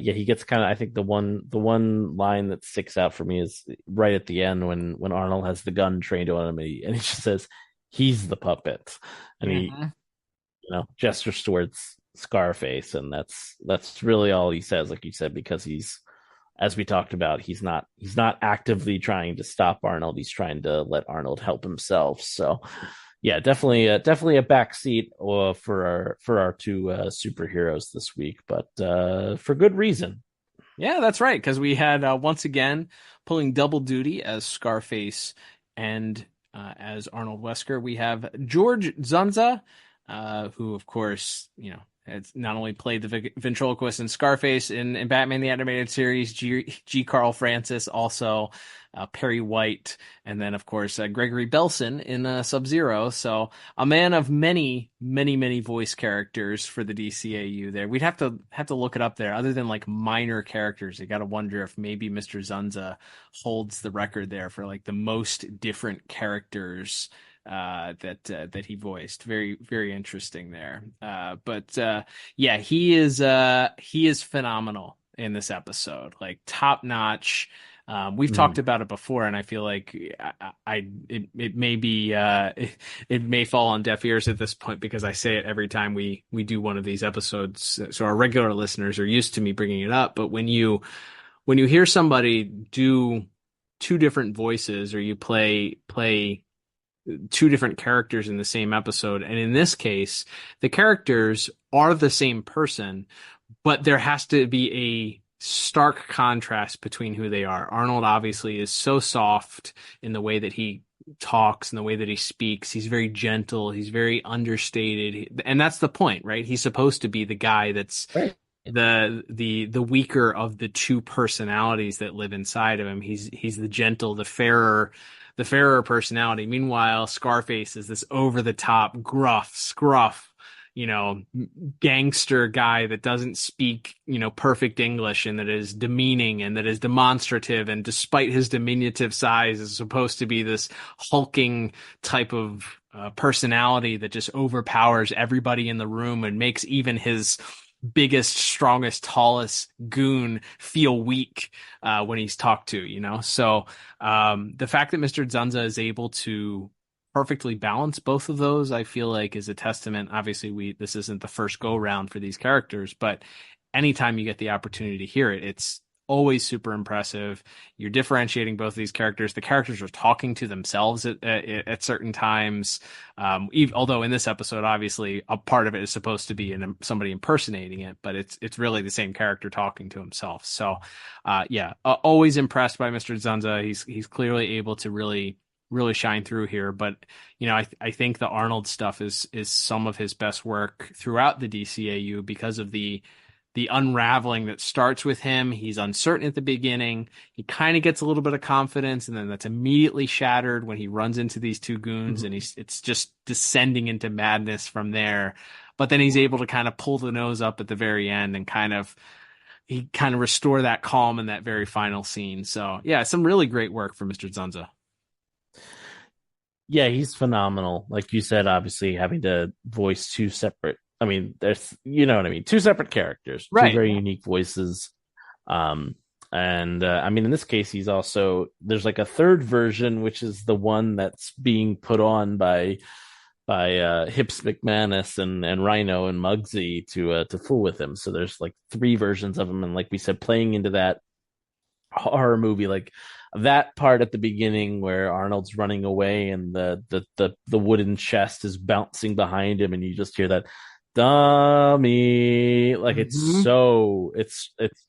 he gets kind of, I think the one line that sticks out for me is right at the end when Arnold has the gun trained on him, and he just says he's the puppet, and he gestures towards Scarface, and that's really all he says, like you said, because he's, as we talked about, he's not actively trying to stop Arnold. He's trying to let Arnold help himself. So, yeah, definitely a backseat for our two superheroes this week, but for good reason.
Yeah, that's right, because we had once again pulling double duty as Scarface and as Arnold Wesker. We have George Zunza, who, of course, has not only played the ventriloquist and Scarface in Batman the Animated Series, G. Carl Francis, also Perry White, and then, of course, Gregory Belson in Sub-Zero. So a man of many, many, many voice characters for the DCAU there. We'd have to look it up there. Other than like minor characters, you got to wonder if maybe Mr. Zunza holds the record there for like the most different characters that he voiced. Very, very interesting there. But yeah, he is phenomenal in this episode, like top notch. We've talked about it before, and I feel like it may be it may fall on deaf ears at this point because I say it every time we do one of these episodes. So our regular listeners are used to me bringing it up. But when you hear somebody do two different voices, or you play two different characters in the same episode, and in this case, the characters are the same person, but there has to be a stark contrast between who they are. Arnold obviously is so soft in the way that he talks and the way that he speaks. He's very gentle. He's very understated. And that's the point, right? He's supposed to be the guy that's right. The weaker of the two personalities that live inside of him. He's the gentle, the fairer personality. Meanwhile, Scarface is this over the top, gruff, scruff, gangster guy that doesn't speak, perfect English, and that is demeaning and that is demonstrative. And despite his diminutive size, is supposed to be this hulking type of personality that just overpowers everybody in the room and makes even his biggest, strongest, tallest goon feel weak when he's talked to, So the fact that Mr. Zunza is able to perfectly balance both of those, I feel like, is a testament. Obviously, this isn't the first go round for these characters, but anytime you get the opportunity to hear it, it's always super impressive. You're differentiating both of these characters. The characters are talking to themselves at certain times. Although in this episode, obviously, a part of it is supposed to be somebody impersonating it, but it's really the same character talking to himself. So, always impressed by Mr. Zunza. He's clearly able to really shine through here. But I think the Arnold stuff is some of his best work throughout the DCAU because of the unraveling that starts with him. He's uncertain at the beginning. He kind of gets a little bit of confidence, and then that's immediately shattered when he runs into these two goons, and it's just descending into madness from there. But then he's able to kind of pull the nose up at the very end and kind of restore that calm in that very final scene. So yeah, some really great work for Mr. Zunza.
Yeah, he's phenomenal. Like you said, obviously having to voice two separate, there's, two separate characters,
right?
Two very unique voices. In this case, he's also, there's like a third version, which is the one that's being put on by Hips McManus and Rhino and Muggsy to fool with him. So there's like three versions of him, and like we said, playing into that horror movie, like that part at the beginning where Arnold's running away and the wooden chest is bouncing behind him, and you just hear that dummy, like it's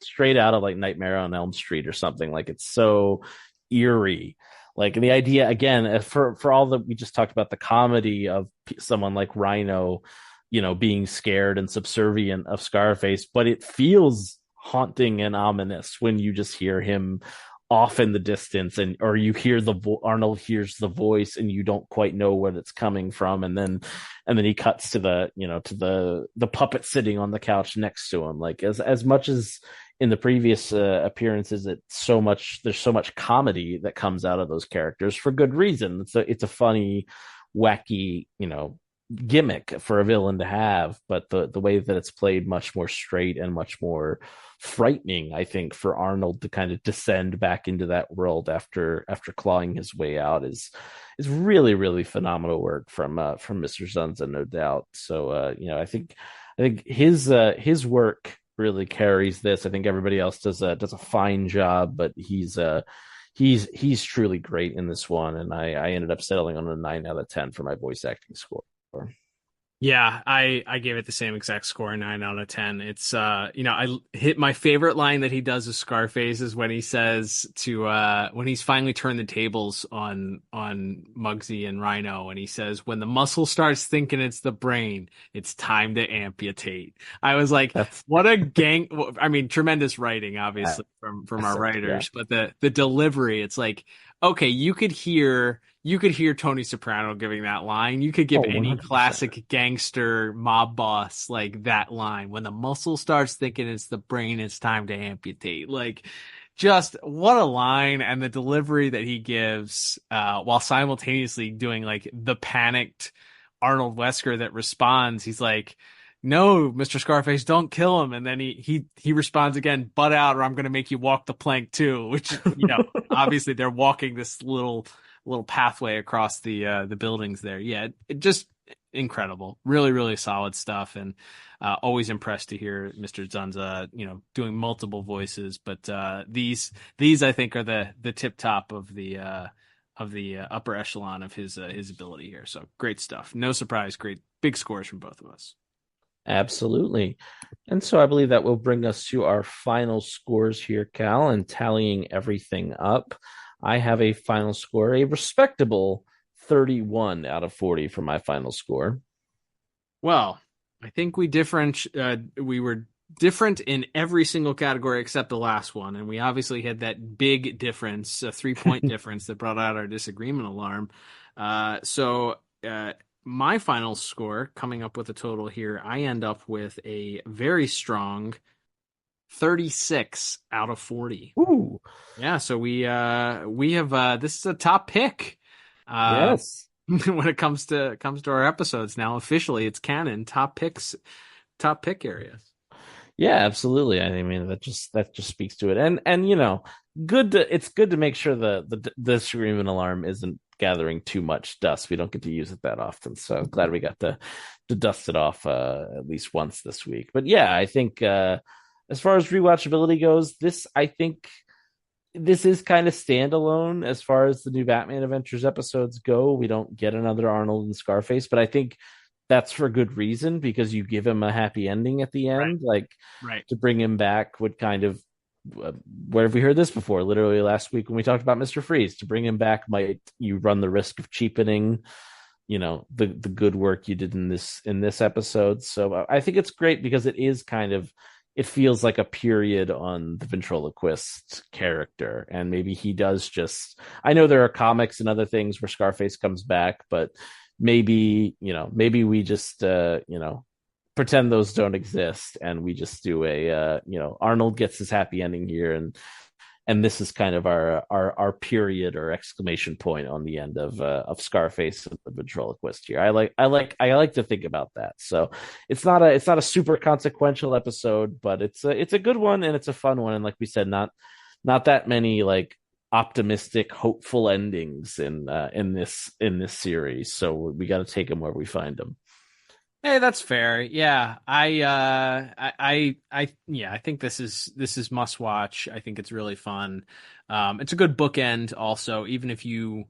straight out of like Nightmare on Elm Street or something. Like it's so eerie. Like, and the idea again, for all that we just talked about, the comedy of someone like Rhino, being scared and subservient of Scarface, but it feels haunting and ominous when you just hear him off in the distance, or you hear Arnold hears the voice and you don't quite know what it's coming from, and then he cuts to the puppet sitting on the couch next to him. Like as much as in the previous appearances, there's so much comedy that comes out of those characters for good reason. It's a funny, wacky, gimmick for a villain to have, but the way that it's played, much more straight and much more frightening, I think, for Arnold to kind of descend back into that world after clawing his way out is really, really phenomenal work from Mr. Zunza, no doubt. So I think his work really carries this. I think everybody else does a fine job, but he's truly great in this one, and I ended up settling on a 9 out of 10 for my voice acting score.
Yeah, I gave it the same exact score, 9 out of 10. It's I hit my favorite line that he does with Scarface is when he says to when he's finally turned the tables on Muggsy and Rhino, and he says, when the muscle starts thinking it's the brain, it's time to amputate. I was like,
That's
what a gang. I mean, tremendous writing, obviously, from our
so,
writers, but the delivery, it's like, okay, you could hear Tony Soprano giving that line. You could give any
100%.
classic gangster mob boss like that line. When the muscle starts thinking it's the brain, it's time to amputate. Like, just what a line, and the delivery that he gives, while simultaneously doing like the panicked Arnold Wesker that responds. He's like, "No, Mr. Scarface, don't kill him." And then he responds again, "Butt out, or I'm going to make you walk the plank too." Which, obviously they're walking this little pathway across the buildings there. Yeah, it just incredible. Really, really solid stuff, and always impressed to hear Mr. Zunza, doing multiple voices. But these I think are the tip top of the upper echelon of his ability here. So great stuff. No surprise, great big scores from both of us.
Absolutely. And so I believe that will bring us to our final scores here, Cal, and tallying everything up. I have a final score, a respectable 31 out of 40 for my final score.
Well, I think we were different in every single category except the last one, and we obviously had that big difference, a 3-point difference that brought out our disagreement alarm. So my final score, coming up with a total here, I end up with a very strong 36 out of 40.
Ooh.
Yeah, so we have this is a top pick.
Yes.
When it comes to our episodes now, officially it's canon, top pick area.
Yeah, absolutely. I mean, that just speaks to it. And it's good to make sure the disagreement alarm isn't gathering too much dust. We don't get to use it that often. So glad we got to dust it off at least once this week. But yeah, I think as far as rewatchability goes, I think this is kind of standalone as far as the new Batman Adventures episodes go. We don't get another Arnold and Scarface, but I think that's for good reason, because you give him a happy ending at the end.
Right.
To bring him back would kind of, where have we heard this before? Literally last week when we talked about Mr. Freeze, to bring him back, you run the risk of cheapening, the good work you did in this episode. So I think it's great because it is kind of, it feels like a period on the ventriloquist character. And maybe he does I know there are comics and other things where Scarface comes back, but maybe we just, pretend those don't exist. And we just do Arnold gets his happy ending here. And this is kind of our period or exclamation point on the end of Scarface and the ventriloquist here. I like to think about that. So it's not a super consequential episode, but it's a good one, and it's a fun one. And like we said, not that many like optimistic, hopeful endings in this series. So we got to take them where we find them.
Hey, that's fair. Yeah, I think this is must watch. I think it's really fun. It's a good bookend also, even if you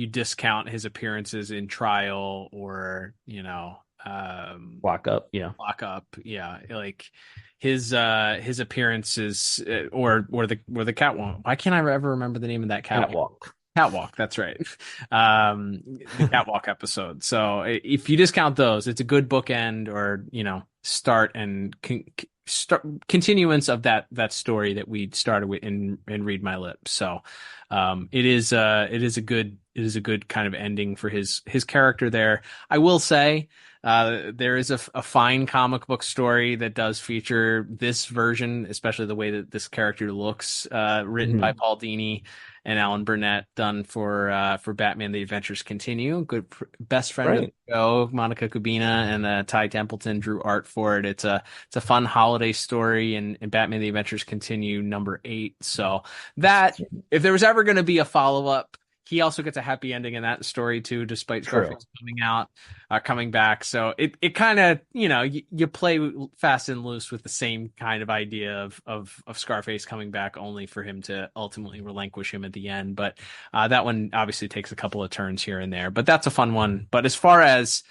discount his appearances in Trial or
Lock Up. Yeah,
like his appearances or the catwalk. Why can't I ever remember the name of that catwalk? Catwalk, that's right. The catwalk episode. So if you discount those, it's a good bookend, or start and continuance of that story that we started with in Read My Lips. So it is a good kind of ending for his character there. I will say there is a fine comic book story that does feature this version, especially the way that this character looks, written by Paul Dini and Alan Burnett, done for Batman: The Adventures Continue. Good best friend of the show, Monica Kubina, and Ty Templeton drew art for it. It's a fun holiday story, and Batman: The Adventures Continue #8. So that if there was ever going to be a follow up, he also gets a happy ending in that story too, despite Scarface coming back. So it kind of, you play fast and loose with the same kind of idea of Scarface coming back, only for him to ultimately relinquish him at the end. But that one obviously takes a couple of turns here and there, but that's a fun one. But as far as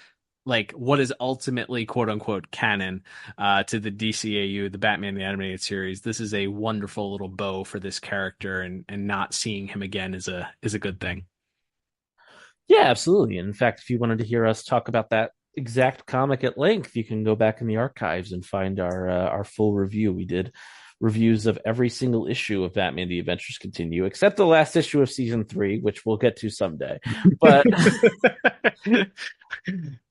like what is ultimately quote unquote canon to the DCAU, the Batman the Animated Series. This is a wonderful little bow for this character, and not seeing him again is a good thing.
Yeah, absolutely. And in fact, if you wanted to hear us talk about that exact comic at length, you can go back in the archives and find our full review. We did reviews of every single issue of Batman: The Adventures Continue, except the last issue of season 3, which we'll get to someday. But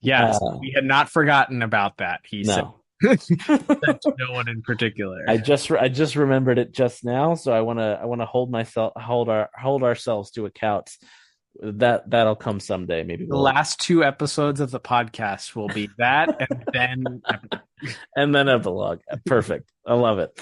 yes, we had not forgotten about that. He said. To no one in particular.
I just remembered it just now, so I want to hold ourselves to account. That'll come someday. Maybe
the last 2 episodes of the podcast will be that, and then
epilogue. Perfect. I love it.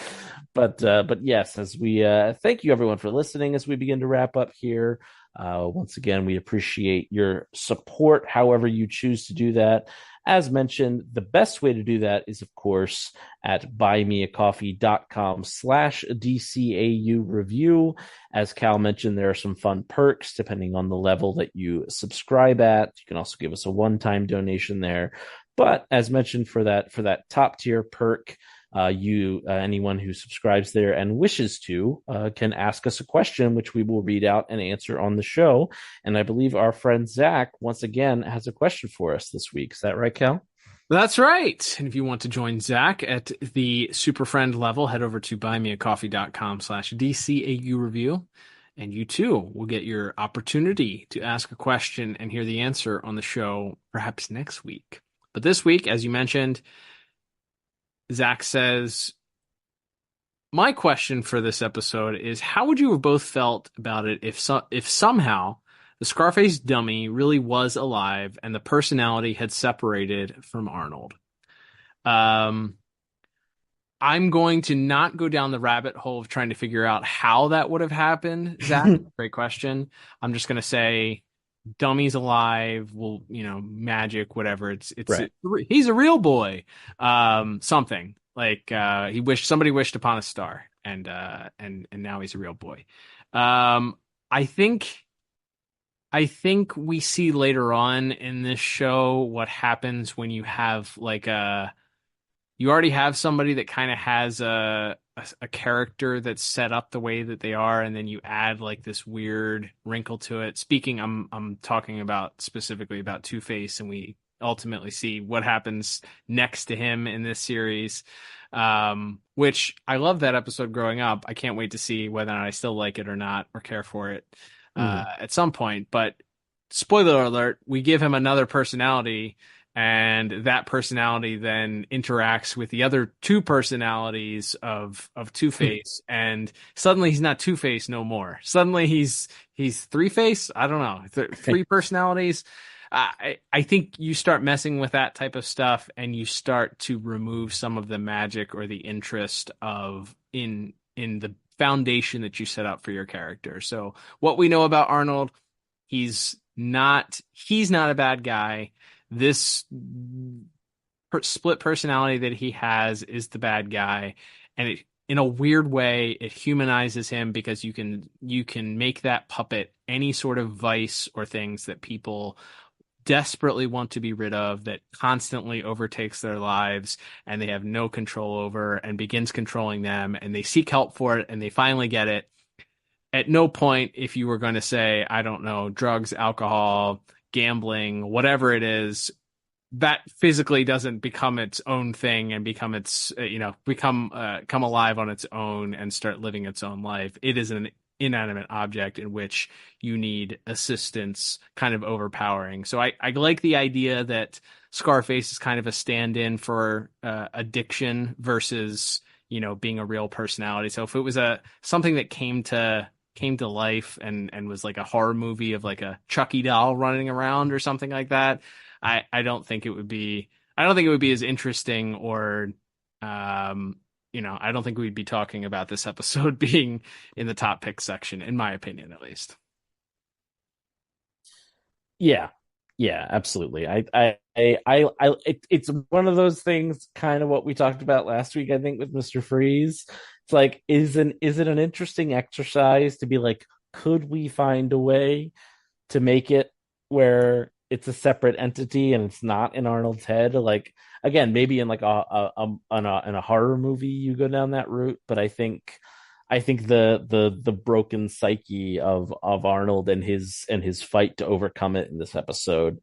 But yes, as we thank you everyone for listening as we begin to wrap up here. Once again, we appreciate your support, however you choose to do that. As mentioned, the best way to do that is, of course, at buymeacoffee.com/DCAU review. As Cal mentioned, there are some fun perks depending on the level that you subscribe at. You can also give us a one-time donation there. But as mentioned, for that top tier perk, anyone who subscribes there and wishes to can ask us a question, which we will read out and answer on the show. And I believe our friend Zach once again has a question for us this week. Is that right, Cal?
That's right. And if you want to join Zach at the super friend level, head over to buymeacoffee.com/DCAU review. And you too will get your opportunity to ask a question and hear the answer on the show perhaps next week. But this week, as you mentioned, Zach says, my question for this episode is, how would you have both felt about it if somehow the Scarface dummy really was alive and the personality had separated from Arnold? I'm going to not go down the rabbit hole of trying to figure out how that would have happened, Zach. Great question. I'm just going to say, dummy's alive, well, magic, whatever. It's
right.
He's a real boy. Something like somebody wished upon a star, and now he's a real boy. I think we see later on in this show what happens when you have you already have somebody that kind of has a character that's set up the way that they are, and then you add this weird wrinkle to it. Speaking, I'm talking about specifically about Two-Face, and we ultimately see what happens next to him in this series, which I love that episode growing up. I can't wait to see whether or not I still like it or not, or care for it at some point. But spoiler alert, we give him another personality, and that personality then interacts with the other 2 personalities of Two-Face, and suddenly he's not Two-Face no more. Suddenly he's Three-Face. I don't know, 3 personalities. I think you start messing with that type of stuff, and you start to remove some of the magic or the interest of in the foundation that you set up for your character. So what we know about Arnold, he's not a bad guy. This split personality that he has is the bad guy, and in a weird way, it humanizes him, because you can make that puppet any sort of vice or things that people desperately want to be rid of, that constantly overtakes their lives and they have no control over, and begins controlling them, and they seek help for it, and they finally get it. At no point, if you were going to say, I don't know, drugs, alcohol, gambling, whatever it is, that physically doesn't become its own thing and become come alive on its own and start living its own life. It is an inanimate object in which you need assistance, kind of overpowering. So I like the idea that Scarface is kind of a stand-in for addiction versus being a real personality. So if it was something that came to life and was like a horror movie of like a Chucky doll running around or something like that, I don't think it would be as interesting, or I don't think we'd be talking about this episode being in the top pick section, in my opinion, at least.
Yeah, absolutely. It's one of those things, kind of what we talked about last week, I think, with Mr. Freeze. It's like, is it an interesting exercise to be like, could we find a way to make it where it's a separate entity and it's not in Arnold's head. Like, again, maybe in like in a horror movie you go down that route, but I think the broken psyche of Arnold and his fight to overcome it in this episode,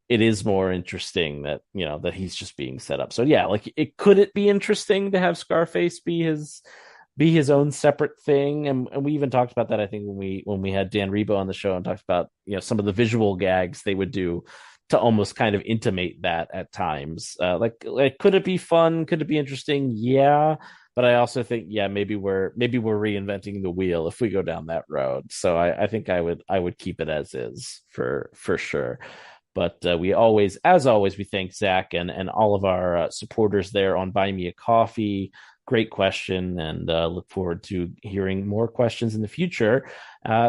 it is more interesting that, you know, that he's just being set up. So yeah, like could it be interesting to have Scarface be his own separate thing? And we even talked about that, I think, when we had Dan Rebo on the show and talked about, you know, some of the visual gags they would do to almost kind of intimate that at times. Like could it be fun? Could it be interesting? Yeah. But I also think, yeah, maybe we're reinventing the wheel if we go down that road. So I think I would keep it as is for sure. But we always, as always, we thank Zach and all of our supporters there on Buy Me a Coffee. Great question, and look forward to hearing more questions in the future.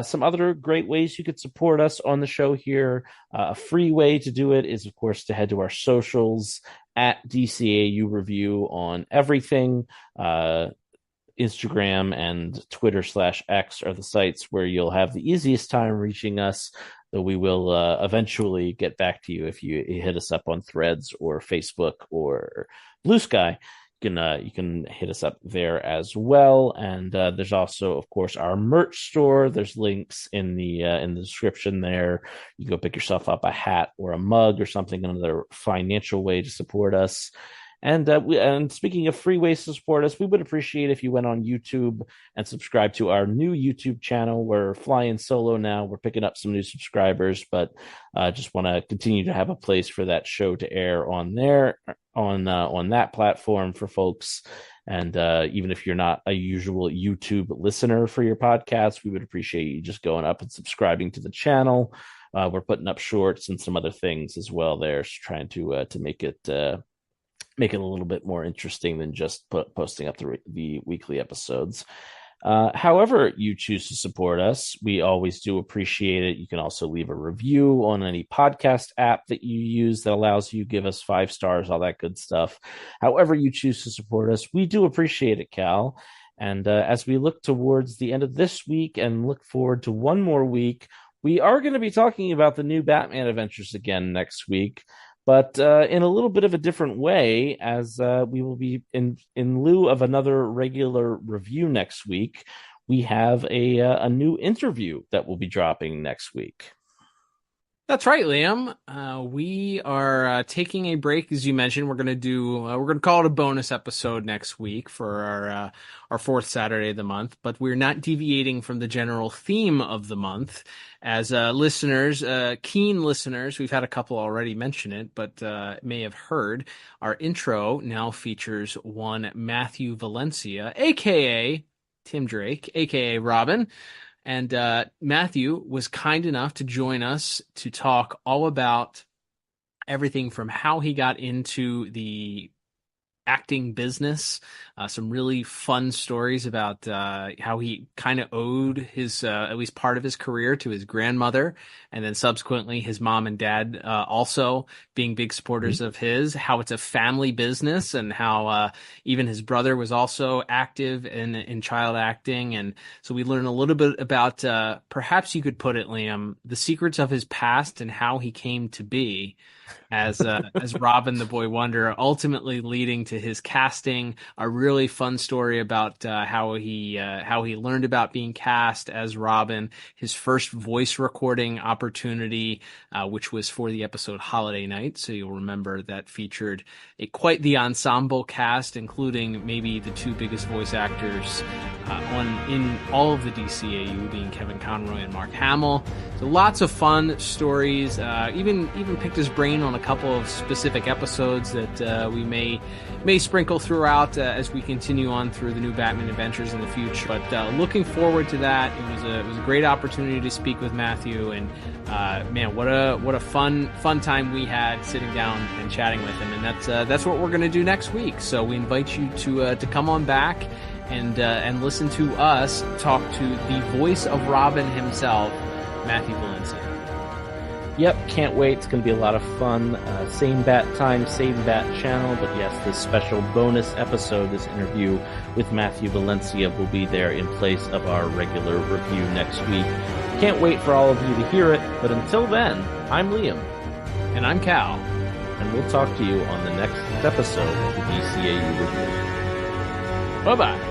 Some other great ways you could support us on the show here. A free way to do it is, of course, to head to our socials at DCAU Review on everything. Instagram and Twitter/X are the sites where you'll have the easiest time reaching us, though we will eventually get back to you if you hit us up on Threads or Facebook or Blue Sky. You can hit us up there as well. And there's also, of course, our merch store. There's links in the description there. You go pick yourself up a hat or a mug or something, another financial way to support us. And speaking of free ways to support us, we would appreciate if you went on YouTube and subscribed to our new YouTube channel. We're flying solo now. We're picking up some new subscribers, but just want to continue to have a place for that show to air on there, on that platform for folks. And even if you're not a usual YouTube listener for your podcast, we would appreciate you just going up and subscribing to the channel. We're putting up shorts and some other things as well there, trying to make it a little bit more interesting than just posting up the weekly episodes. However you choose to support us, we always do appreciate it. You can also leave a review on any podcast app that you use that allows you to give us 5 stars, all that good stuff. However you choose to support us, we do appreciate it, Cal. And as we look towards the end of this week and look forward to one more week, we are going to be talking about the new Batman adventures again next week. But in a little bit of a different way, as we will be in lieu of another regular review next week, we have a new interview that will be dropping next week.
That's right, Liam. We are taking a break, as you mentioned. We're going to call it a bonus episode next week for our 4th Saturday of the month, but we're not deviating from the general theme of the month. As listeners, keen listeners, we've had a couple already mention it, but may have heard, our intro now features one Matthew Valencia, a.k.a. Tim Drake, a.k.a. Robin. And Matthew was kind enough to join us to talk all about everything from how he got into the acting business, some really fun stories about how he kind of owed his at least part of his career to his grandmother, and then subsequently his mom and dad also being big supporters of his, how it's a family business, and how even his brother was also active in child acting. And so we learn a little bit about perhaps you could put it, Liam, the secrets of his past and how he came to be as Robin the Boy Wonder, ultimately leading to his casting. A really fun story about how he learned about being cast as Robin, his first voice recording opportunity, which was for the episode Holiday Night. So you'll remember that featured quite the ensemble cast, including maybe the 2 biggest voice actors in all of the DCAU, being Kevin Conroy and Mark Hamill. So lots of fun stories. Even picked his brain on a couple of specific episodes that we may sprinkle throughout as we continue on through the new Batman adventures in the future. But looking forward to that. It was a great opportunity to speak with Matthew, and man, what a fun time we had sitting down and chatting with him. And that's what we're going to do next week. So we invite you to come on back and listen to us talk to the voice of Robin himself, Matthew Valencia.
Yep, can't wait. It's going to be a lot of fun. Same bat time, same bat channel. But yes, this special bonus episode, this interview with Matthew Valencia, will be there in place of our regular review next week. Can't wait for all of you to hear it. But until then, I'm Liam.
And I'm Cal.
And we'll talk to you on the next episode of the DCAU Review.
Bye-bye.